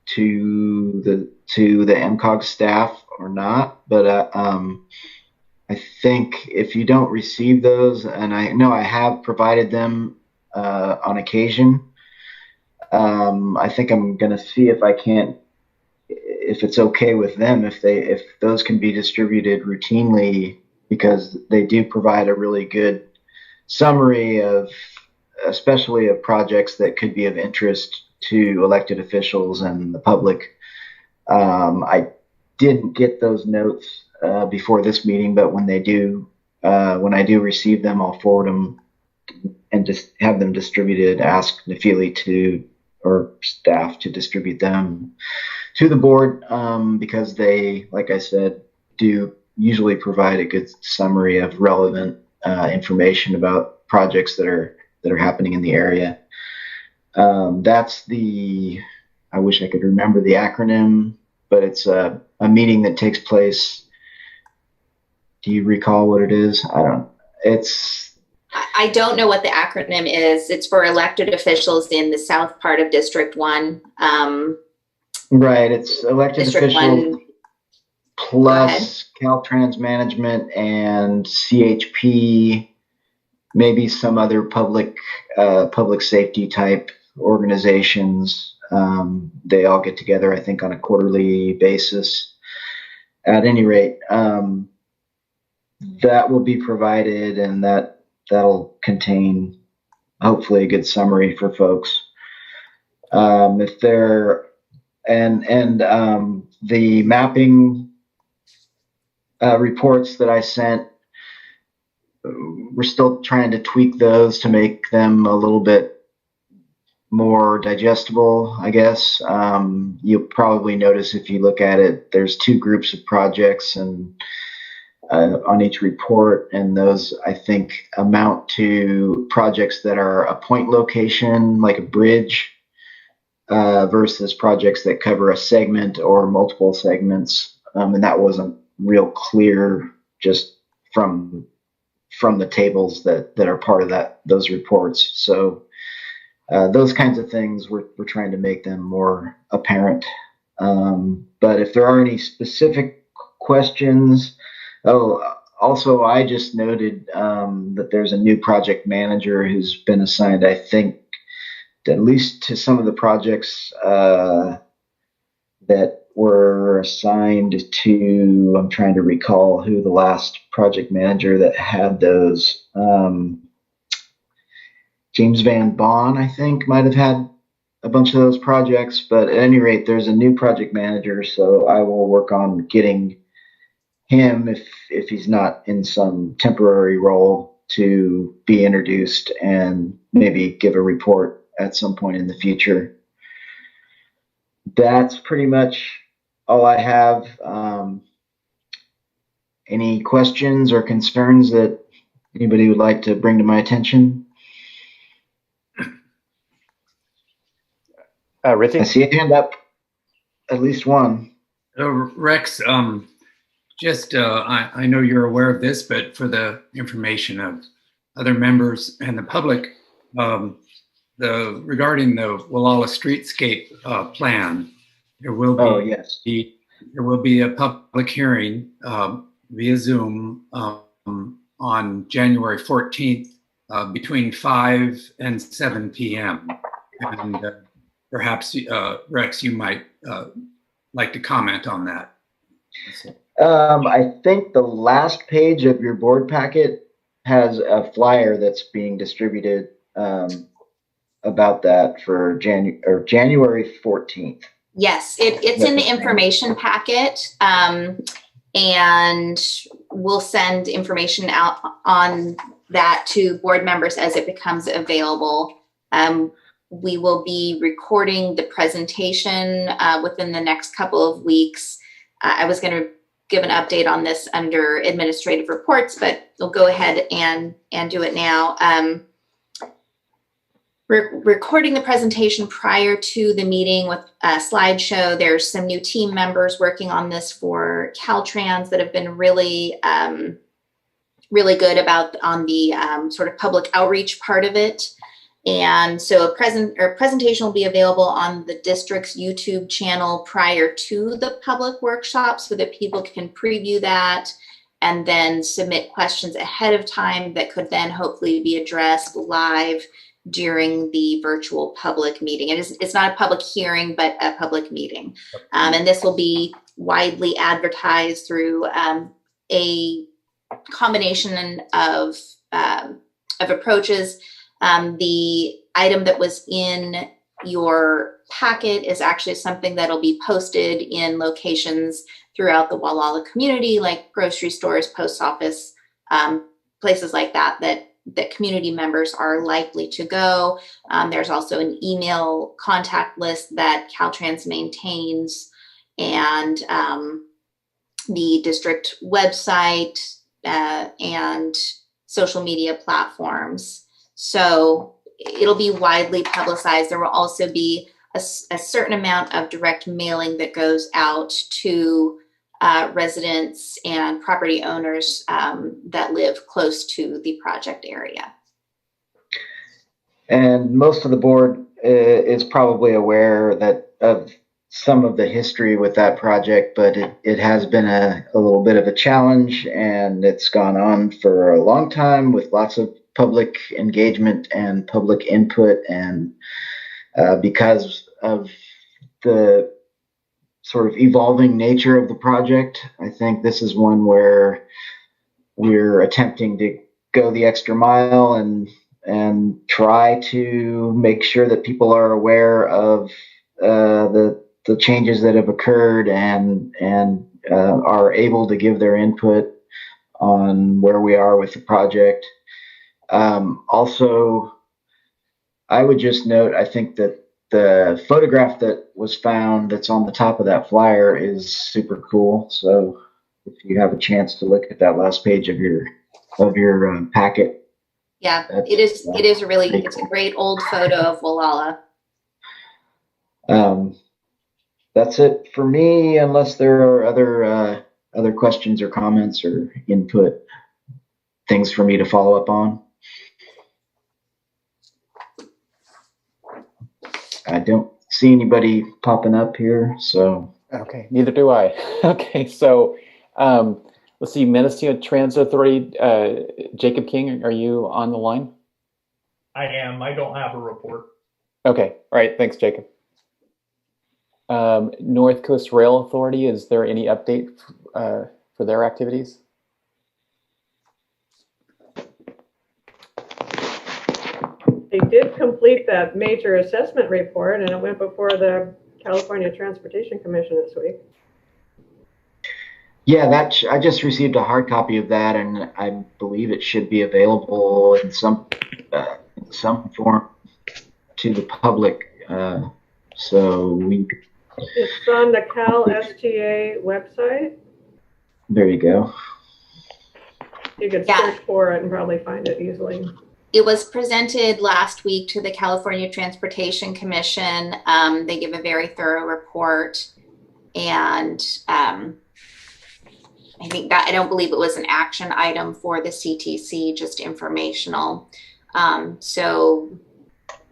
to the MCOG staff or not, but I think if you don't receive those, and I know I have provided them on occasion, I think I'm going to see if I can't, if it's okay with them, if those can be distributed routinely, because they do provide a really good summary of, especially of projects that could be of interest to elected officials and the public. I didn't get those notes before this meeting, but when I do receive them, I'll forward them and just have them distributed. Ask Nafili or staff to distribute them to the board, because they, like I said, do usually provide a good summary of relevant information about projects that are happening in the area. That's the I wish I could remember the acronym, but it's a meeting that takes place. Do you recall what it is? I don't know what the acronym is. It's for elected officials in the south part of District 1. Right, it's elected District officials 1. plus Caltrans Management and CHP, maybe some other public safety type organizations. They all get together, I think, on a quarterly basis. At any rate, that will be provided, and that'll contain hopefully a good summary for folks. If they're the mapping reports that I sent, we're still trying to tweak those to make them a little bit more digestible, I guess. You'll probably notice if you look at it, there's two groups of projects and on each report, and those I think amount to projects that are a point location, like a bridge, versus projects that cover a segment or multiple segments. And that wasn't real clear just from the tables that are part of those reports. So those kinds of things, we're trying to make them more apparent. But if there are any specific questions, also I just noted that there's a new project manager who's been assigned, I think, at least to some of the projects that were assigned to, I'm trying to recall who the last project manager that had those. James Van Bon, I think, might have had a bunch of those projects, but at any rate, there's a new project manager, so I will work on getting him, if he's not in some temporary role, to be introduced and maybe give a report at some point in the future. That's pretty much all I have. Any questions or concerns that anybody would like to bring to my attention? Richey? I see a hand up, at least one. Rex, I know you're aware of this, but for the information of other members and the public, regarding the Wallala Streetscape plan, there will be a public hearing via Zoom on January 14th between 5 and 7 p.m. And perhaps, Rex, you might like to comment on that. I think the last page of your board packet has a flyer that's being distributed about that for January 14th. Yes, it's in the information packet, and we'll send information out on that to board members as it becomes available. We will be recording the presentation within the next couple of weeks. I was going to give an update on this under administrative reports, but we'll go ahead and do it now. We're recording the presentation prior to the meeting with a slideshow. There's some new team members working on this for Caltrans that have been really good on the sort of public outreach part of it. And so a presentation will be available on the district's YouTube channel prior to the public workshop so that people can preview that and then submit questions ahead of time that could then hopefully be addressed live during the virtual public meeting. It's not a public hearing, but a public meeting. And this will be widely advertised through a combination of approaches. The item that was in your packet is actually something that'll be posted in locations throughout the Wallala community, like grocery stores, post office, places like that community members are likely to go. There's also an email contact list that Caltrans maintains, and the district website and social media platforms. So it'll be widely publicized. There will also be a certain amount of direct mailing that goes out to residents and property owners that live close to the project area. And most of the board is probably aware that of some of the history with that project, but it has been a little bit of a challenge, and it's gone on for a long time with lots of public engagement and public input. And because of the sort of evolving nature of the project, I think this is one where we're attempting to go the extra mile and try to make sure that people are aware of the changes that have occurred and are able to give their input on where we are with the project. Also, I would just note, I think that the photograph that was found that's on the top of that flyer is super cool. So if you have a chance to look at that last page of your packet. Yeah, it is really, it's a great old photo of Wallala. That's it for me, unless there are other questions or comments or input, things for me to follow up on. I don't see anybody popping up here, so. Okay, neither do I. Okay, so let's see, Mendocino Transit Authority, Jacob King, are you on the line? I am. I don't have a report. Okay, all right, thanks, Jacob. North Coast Rail Authority, is there any update for their activities? They did complete that major assessment report, and it went before the California Transportation Commission this week. Yeah, I just received a hard copy of that, and I believe it should be available in some form to the public. So it's on the Cal STA website. There you go. You could search for it and probably find it easily. It was presented last week to the California Transportation Commission. They give a very thorough report, and I don't believe it was an action item for the CTC, just informational. So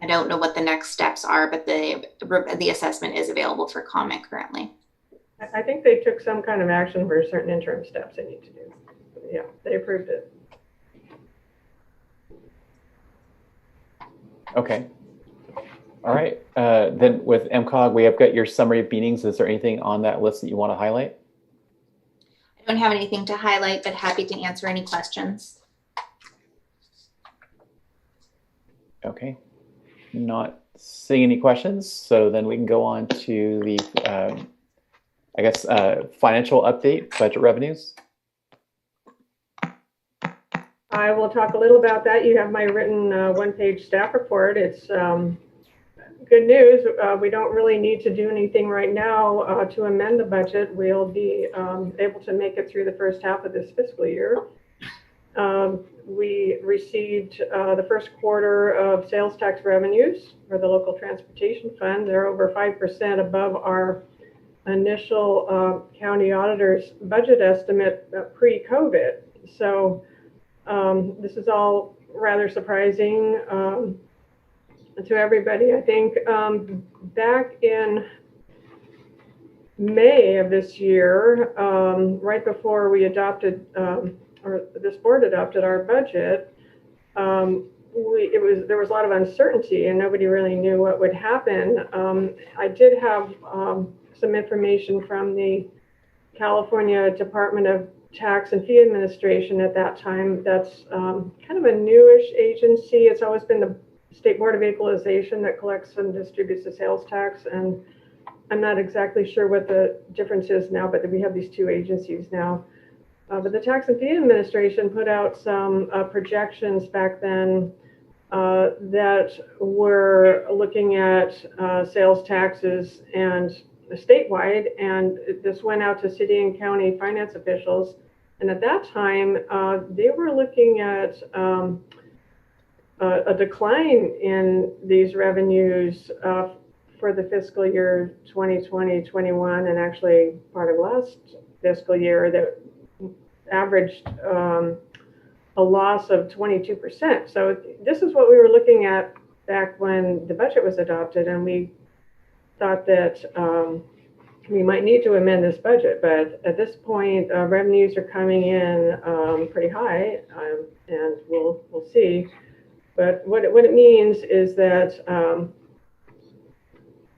I don't know what the next steps are, but the assessment is available for comment currently. I think they took some kind of action for certain interim steps they need to do. Yeah, they approved it. Okay. All right. Then with MCOG, we have got your summary of meetings. Is there anything on that list that you want to highlight? I don't have anything to highlight, but happy to answer any questions. Okay. Not seeing any questions. So then we can go on to the, financial update, budget revenues. I will talk a little about that. You have my written one-page staff report. It's good news. We don't really need to do anything right now to amend the budget. We'll be able to make it through the first half of this fiscal year. We received the first quarter of sales tax revenues for the local transportation fund. They're over 5% above our initial county auditor's budget estimate pre-COVID. So this is all rather surprising to everybody. I think back in May of this year, right before we adopted, or this board adopted our budget, there was a lot of uncertainty and nobody really knew what would happen. I did have some information from the California Department of Tax and Fee Administration at that time. That's kind of a newish agency. It's always been the State Board of Equalization that collects and distributes the sales tax, and I'm not exactly sure what the difference is now, but we have these two agencies now. But the Tax and Fee Administration put out some projections back then that were looking at sales taxes and statewide, and this went out to city and county finance officials. And at that time, they were looking at a decline in these revenues for the fiscal year 2020-21, and actually part of last fiscal year that averaged a loss of 22%. So this is what we were looking at back when the budget was adopted, and we thought that we might need to amend this budget. But at this point, revenues are coming in pretty high, and we'll see. But what it means is that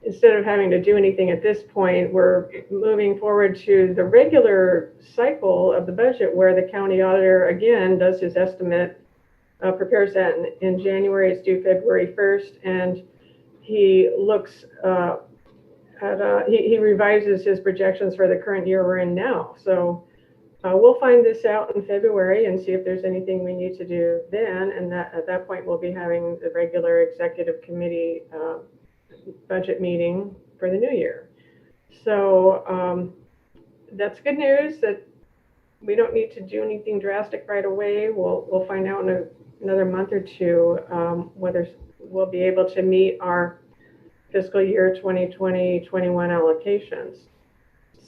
instead of having to do anything at this point, we're moving forward to the regular cycle of the budget, where the county auditor again does his estimate, prepares that in January. It's due February 1st, and he looks he revises his projections for the current year we're in now. So we'll find this out in February and see if there's anything we need to do then. And at that point, we'll be having the regular executive committee budget meeting for the new year. So that's good news that we don't need to do anything drastic right away. We'll find out in another month or two whether we'll be able to meet our fiscal year 2020-21 allocations.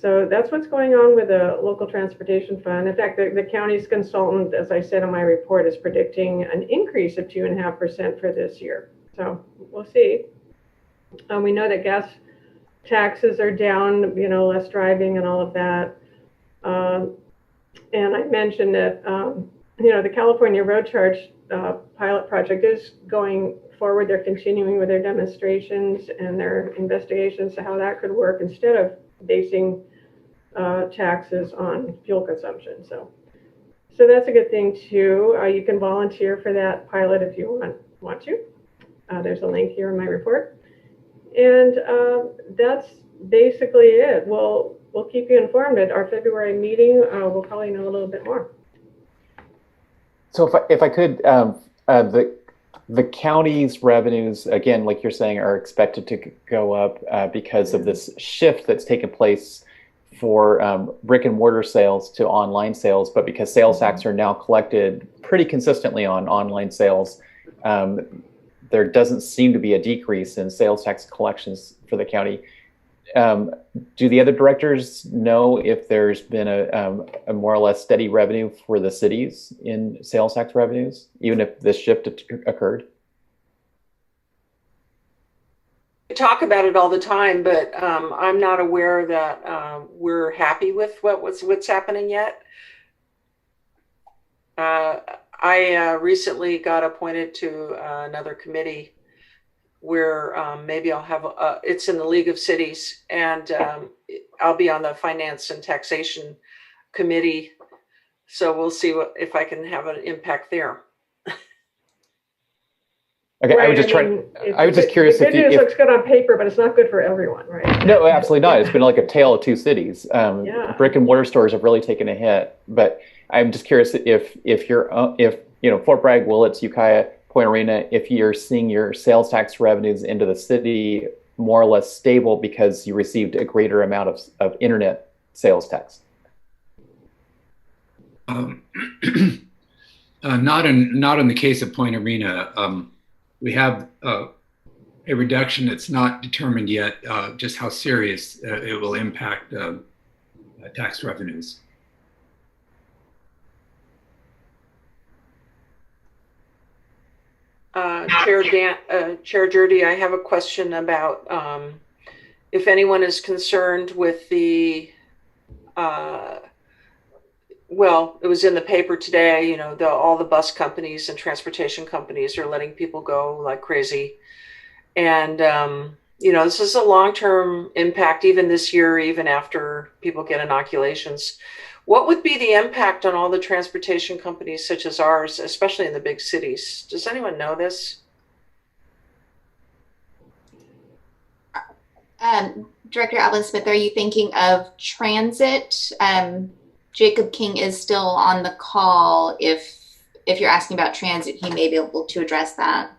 So that's what's going on with the local transportation fund. In fact, the county's consultant, as I said in my report, is predicting an increase of 2.5% for this year. So we'll see. We know that gas taxes are down, less driving and all of that. And I mentioned that, the California road charge pilot project is going forward. They're continuing with their demonstrations and their investigations to how that could work instead of basing taxes on fuel consumption. So that's a good thing too. You can volunteer for that pilot if you want to. There's a link here in my report. And that's basically it. We'll keep you informed at our February meeting. We'll probably know a little bit more. So if I could, the county's revenues, again, like you're saying, are expected to go up because of this shift that's taken place for brick and mortar sales to online sales. But because sales tax are now collected pretty consistently on online sales, there doesn't seem to be a decrease in sales tax collections for the county. Do the other directors know if there's been a more or less steady revenue for the cities in sales tax revenues, even if this shift occurred? We talk about it all the time, but I'm not aware that we're happy with what's happening yet. I recently got appointed to another committee where maybe I'll have, it's in the League of Cities, and I'll be on the Finance and Taxation Committee. So we'll see if I can have an impact there. Okay, right, I was just curious. The good news looks good on paper, but it's not good for everyone, right? No, absolutely not. It's been like a tale of two cities. Yeah. Brick and mortar stores have really taken a hit, but I'm just curious if Fort Bragg, Willits, Ukiah, Point Arena, if you're seeing your sales tax revenues into the city more or less stable because you received a greater amount of internet sales tax. Not in the case of Point Arena. We have a reduction that's not determined yet, just how serious it will impact tax revenues. Chair Jurdy, I have a question about if anyone is concerned with the, well, it was in the paper today, all the bus companies and transportation companies are letting people go like crazy. And, this is a long-term impact, even this year, even after people get inoculations. What would be the impact on all the transportation companies such as ours, especially in the big cities? Does anyone know this? Director Alvin Smith, are you thinking of transit? Jacob King is still on the call. If you're asking about transit, he may be able to address that.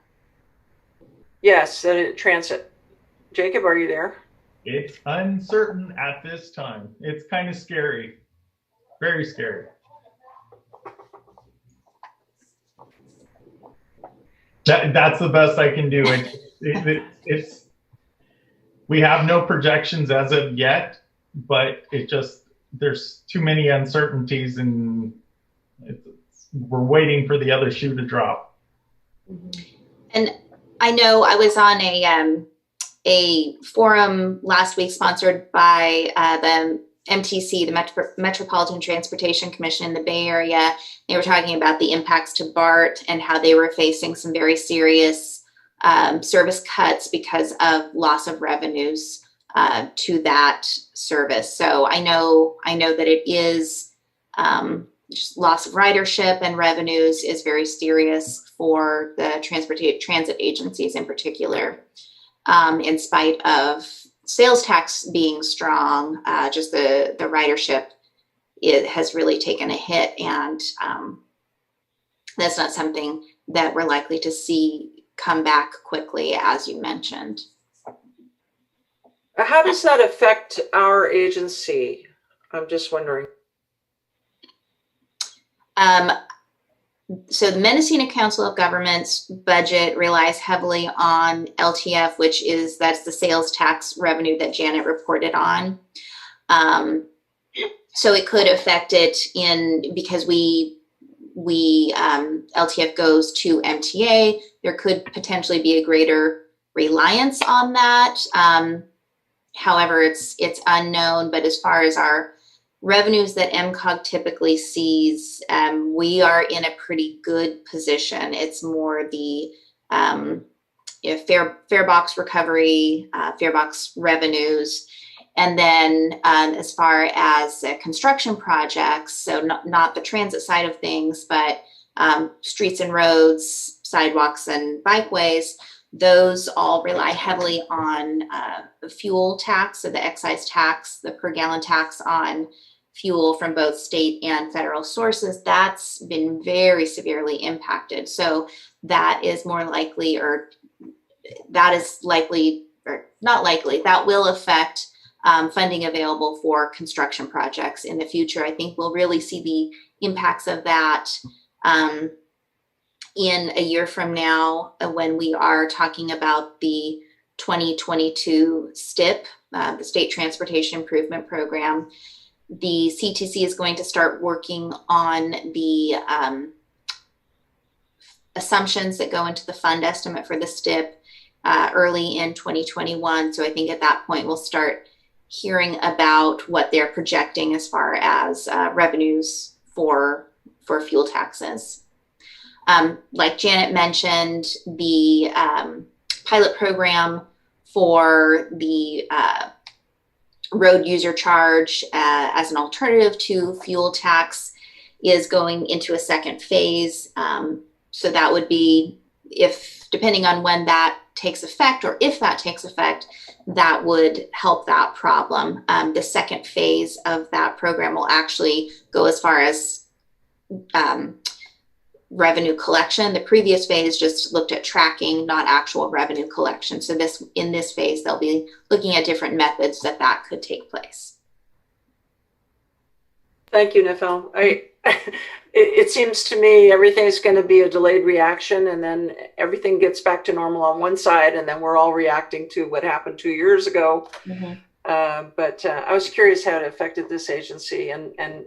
Yes, transit. Jacob, are you there? It's uncertain at this time. It's kind of scary. Very scary. That's the best I can do. we have no projections as of yet, but there's too many uncertainties, and we're waiting for the other shoe to drop. And I know I was on a forum last week sponsored by the MTC, the Metropolitan Transportation Commission in the Bay Area. They were talking about the impacts to BART and how they were facing some very serious service cuts because of loss of revenues to that service. So I know that it is just loss of ridership and revenues is very serious for the transit agencies in particular. In spite of sales tax being strong, just the ridership, it has really taken a hit, and that's not something that we're likely to see come back quickly, as you mentioned. How does that affect our agency? I'm just wondering. So the Mendocino Council of Governments budget relies heavily on LTF, that's the sales tax revenue that Janet reported on. So it could affect it because LTF goes to MTA. There could potentially be a greater reliance on that. However, it's unknown. But as far as our revenues that MCOG typically sees, we are in a pretty good position. It's more the fare box recovery, fare box revenues. And then as far as construction projects, so not the transit side of things, but streets and roads, sidewalks and bikeways, those all rely heavily on the fuel tax, so the excise tax, the per gallon tax on fuel from both state and federal sources. That's been very severely impacted. So that is more likely, or that is likely, or not likely, that will affect funding available for construction projects in the future. I think we'll really see the impacts of that in a year from now, when we are talking about the 2022 STIP, the State Transportation Improvement Program. The CTC is going to start working on the assumptions that go into the fund estimate for the STIP early in 2021. So I think at that point we'll start hearing about what they're projecting as far as revenues for fuel taxes. Like Janet mentioned, the pilot program for the road user charge as an alternative to fuel tax is going into a second phase. So that would be, depending on when that takes effect, or if that takes effect, that would help that problem. The second phase of that program will actually go as far as revenue collection. The previous phase just looked at tracking, not actual revenue collection. So in this phase, they'll be looking at different methods that could take place. Thank you, Nifel. It seems to me everything is going to be a delayed reaction, and then everything gets back to normal on one side, and then we're all reacting to what happened 2 years ago. Mm-hmm. But I was curious how it affected this agency, and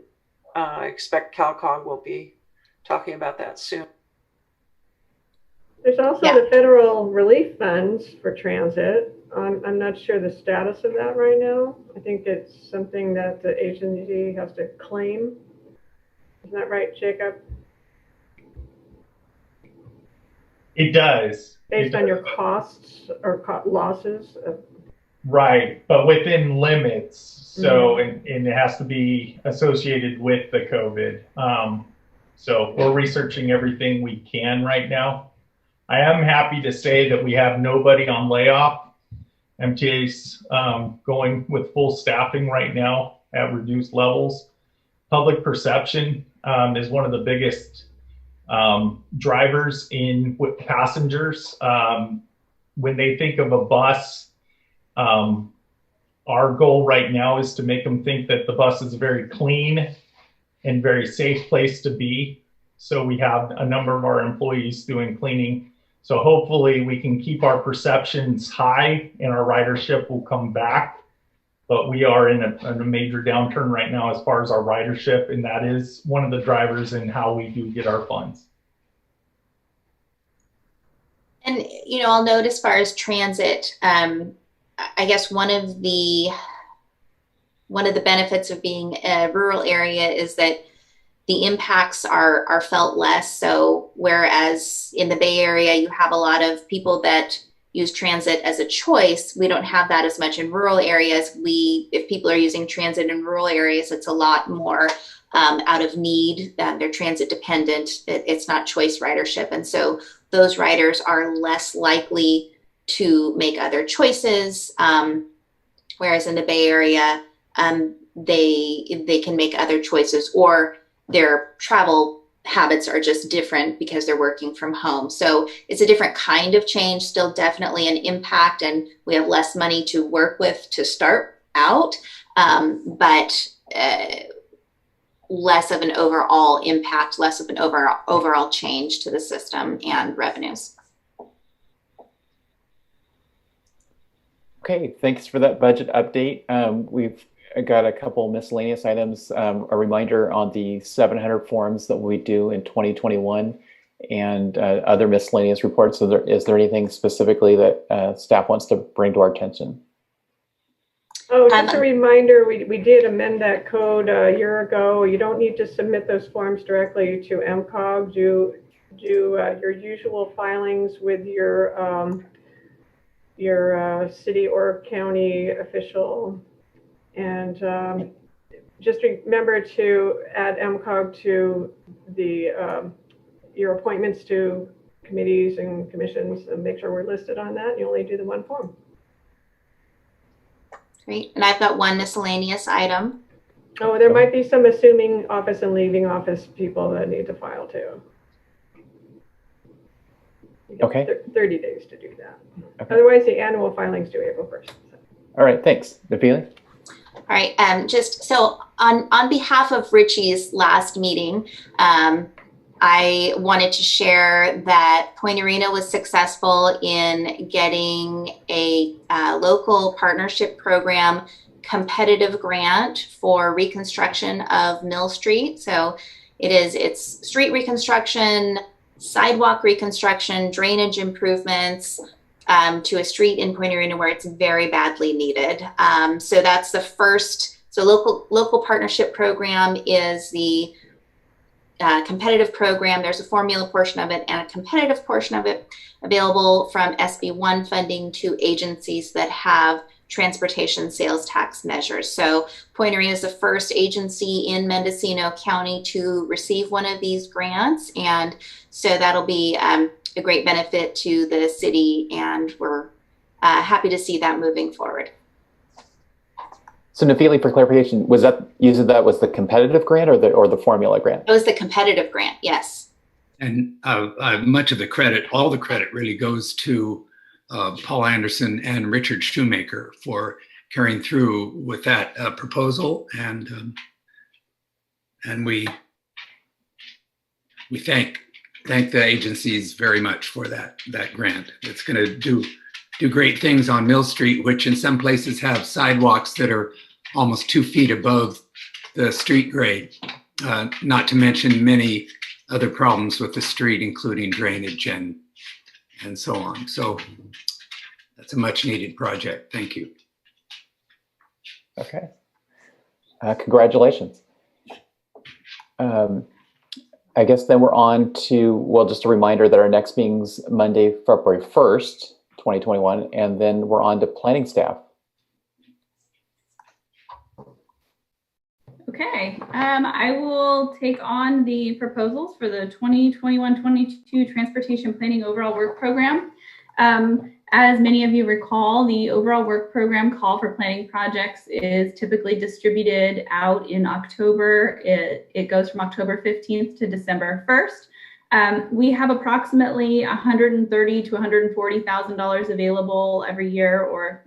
I expect CalCog will be talking about that soon. There's also the federal relief funds for transit. I'm not sure the status of that right now. I think it's something that the agency has to claim. Isn't that right, Jacob? It does. Based on your costs or losses? Right, but within limits. So, and it has to be associated with the COVID. So we're researching everything we can right now. I am happy to say that we have nobody on layoff. MTA's going with full staffing right now at reduced levels. Public perception is one of the biggest drivers with passengers. When they think of a bus, our goal right now is to make them think that the bus is a very clean and very safe place to be. So we have a number of our employees doing cleaning So hopefully we can keep our perceptions high and our ridership will come back. But we are in a major downturn right now as far as our ridership, and that is one of the drivers in how we do get our funds. And, you know, I'll note as far as transit, I guess one of the benefits of being a rural area is that the impacts are felt less. So whereas in the Bay Area, you have a lot of people that use transit as a choice, we don't have that as much in rural areas. If people are using transit in rural areas, it's a lot more out of need. They're transit dependent. It's not choice ridership. And so those riders are less likely to make other choices. Whereas in the Bay Area, they can make other choices, or their travel habits are just different because they're working from home. So it's a different kind of change, still definitely an impact, and we have less money to work with to start out, but less of an overall impact, less of an overall change to the system and revenues. Okay, thanks for that budget update. We've got a couple miscellaneous items. A reminder on the 700 forms that we do in 2021 and other miscellaneous reports. Is there anything specifically that staff wants to bring to our attention? Oh, just a reminder, we did amend that code a year ago. You don't need to submit those forms directly to MCOG. Do your usual filings with your city or county official. And just remember to add MCOG to your appointments to committees and commissions and make sure we're listed on that. You only do the one form. Great. And I've got one miscellaneous item. Oh, there might be some assuming office and leaving office people that need to file too. Okay. 30 days to do that. Okay. Otherwise, the annual filings due April 1st. So. All right, thanks. Nafili? All right, just so on behalf of Richey's last meeting, I wanted to share that Point Arena was successful in getting a local partnership program competitive grant for reconstruction of Mill Street. So it's street reconstruction, sidewalk reconstruction, drainage improvements, to a street in Point Arena where it's very badly needed. So that's the first. So local partnership program is the competitive program. There's a formula portion of it and a competitive portion of it available from SB1 funding to agencies that have transportation sales tax measures. So Point Arena is the first agency in Mendocino County to receive one of these grants. And so that'll be a great benefit to the city, and we're happy to see that moving forward. So Nafili, for clarification, was that the competitive grant or the formula grant? It was the competitive grant, yes. And much of the credit, all the credit really goes to Paul Anderson and Richard Shoemaker for carrying through with that proposal, and we thank the agencies very much for that grant. It's going to do great things on Mill Street, which in some places have sidewalks that are almost 2 feet above the street grade, not to mention many other problems with the street, including drainage and so on. So that's a much needed project. Thank you. Okay. Congratulations. I guess then we're on to, well, just a reminder that our next meeting's Monday, February 1st, 2021, and then we're on to planning staff. Okay, I will take on the proposals for the 2021-22 Transportation Planning Overall Work Program. As many of you recall, the overall work program call for planning projects is typically distributed out in October. It goes from October 15th to December 1st. We have approximately $130,000 to $140,000 available every year, or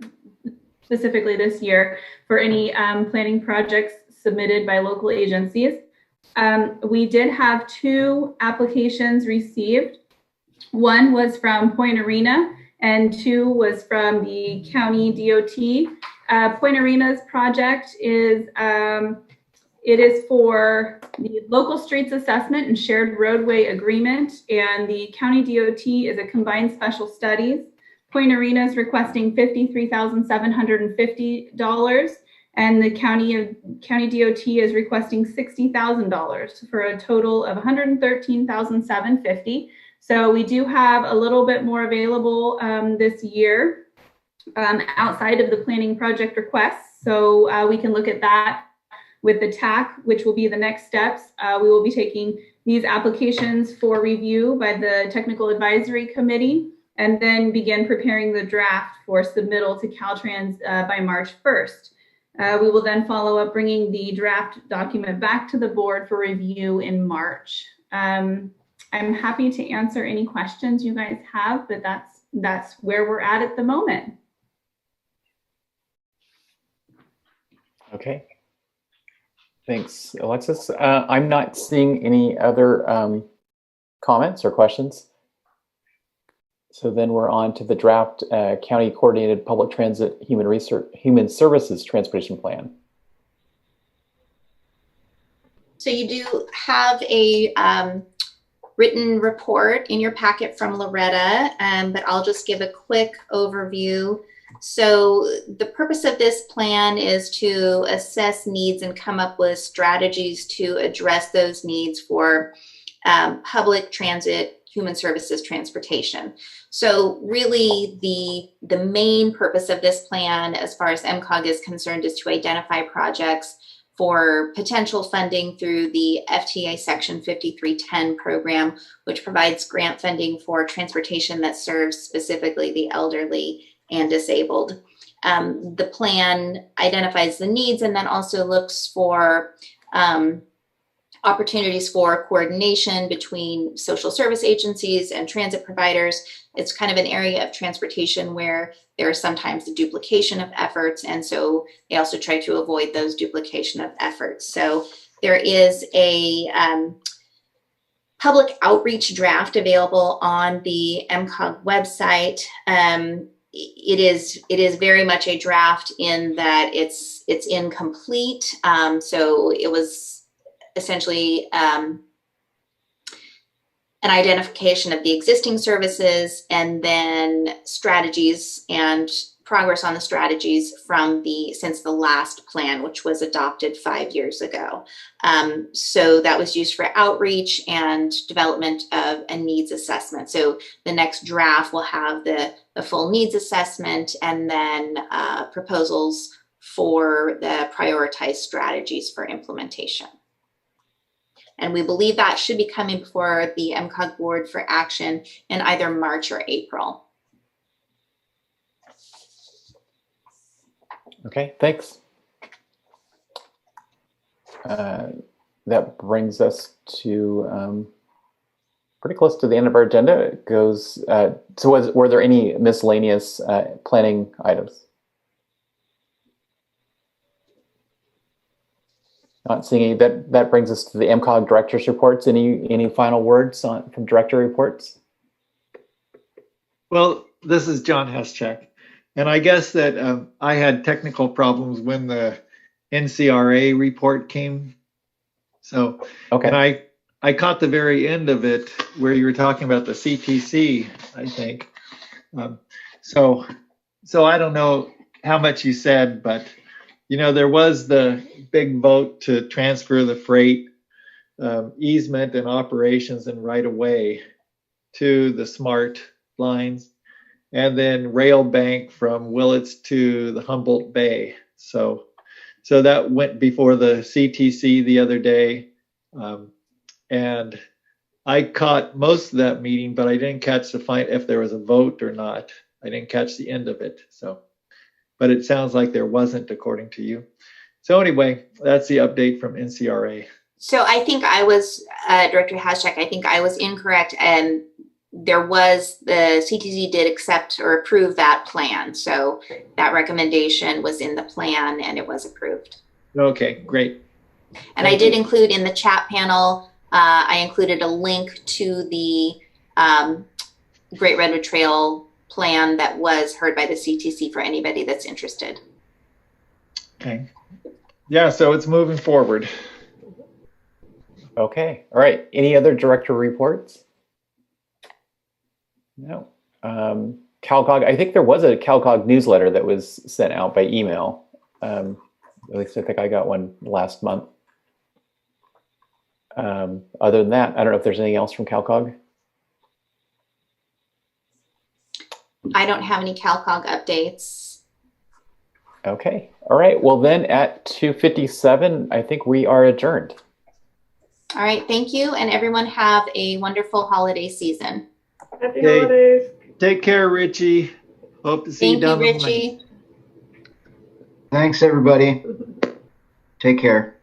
specifically this year, for any planning projects submitted by local agencies. We did have 2 applications received One was from Point Arena, and two was from the county DOT. Point Arena's project is it is for the local streets assessment and shared roadway agreement, and the county DOT is a combined special studies. Point Arena is requesting $53,750, and the county DOT is requesting $60,000 for a total of $113,750. So we do have a little bit more available this year outside of the planning project requests. So we can look at that with the TAC, which will be the next steps. We will be taking these applications for review by the Technical Advisory Committee, and then begin preparing the draft for submittal to Caltrans by March 1st. We will then follow up bringing the draft document back to the board for review in March. I'm happy to answer any questions you guys have, but that's where we're at the moment. Okay. Thanks, Alexis. I'm not seeing any other comments or questions. So then we're on to the draft County Coordinated Public Transit Human Services Transportation Plan. So you do have a written report in your packet from Loretta, but I'll just give a quick overview. So the purpose of this plan is to assess needs and come up with strategies to address those needs for public transit, human services transportation. So really the main purpose of this plan, as far as MCOG is concerned, is to identify projects for potential funding through the FTA Section 5310 program, which provides grant funding for transportation that serves specifically the elderly and disabled. The plan identifies the needs and then also looks for opportunities for coordination between social service agencies and transit providers. It's kind of an area of transportation where there is sometimes a duplication of efforts, and so they also try to avoid those duplication of efforts. So there is a public outreach draft available on the MCOG website. It is very much a draft in that it's incomplete. So it was essentially an identification of the existing services and then strategies and progress on the strategies from since the last plan, which was adopted 5 years ago. So that was used for outreach and development of a needs assessment. So the next draft will have the full needs assessment and then proposals for the prioritized strategies for implementation. And we believe that should be coming before the MCOG board for action in either March or April. Okay, thanks. That brings us to pretty close to the end of our agenda. It goes. So, were there any miscellaneous planning items? Not seeing any. That brings us to the MCOG Directors reports. Any final words from Director reports? Well, this is John Haschak, and I guess that I had technical problems when the NCRA report came. So, okay. And I caught the very end of it where you were talking about the CTC, I think. So I don't know how much you said, but you know, there was the big vote to transfer the freight easement and operations and right of way to the SMART lines, and then rail bank from Willits to the Humboldt Bay. So that went before the CTC the other day, and I caught most of that meeting, but I didn't catch if there was a vote or not. I didn't catch the end of it. So. But it sounds like there wasn't, according to you. So anyway, that's the update from NCRA. So I think I was, Director Haschak, I think I was incorrect. And there was, the CTC did accept or approve that plan. So that recommendation was in the plan and it was approved. Okay, great. And I did include in the chat panel, I included a link to the Great Redwood Trail plan that was heard by the CTC for anybody that's interested. Okay. Yeah, so it's moving forward. Okay. All right. Any other director reports? No. CalCog, I think there was a CalCog newsletter that was sent out by email. At least I think I got one last month. Other than that, I don't know if there's anything else from CalCog. I don't have any CalCog updates. Okay. All right. Well, then at 2:57, I think we are adjourned. All right. Thank you. And everyone have a wonderful holiday season. Happy holidays. Take care, Richie. Hope to see you down the line. Richie. Thanks, everybody. Take care.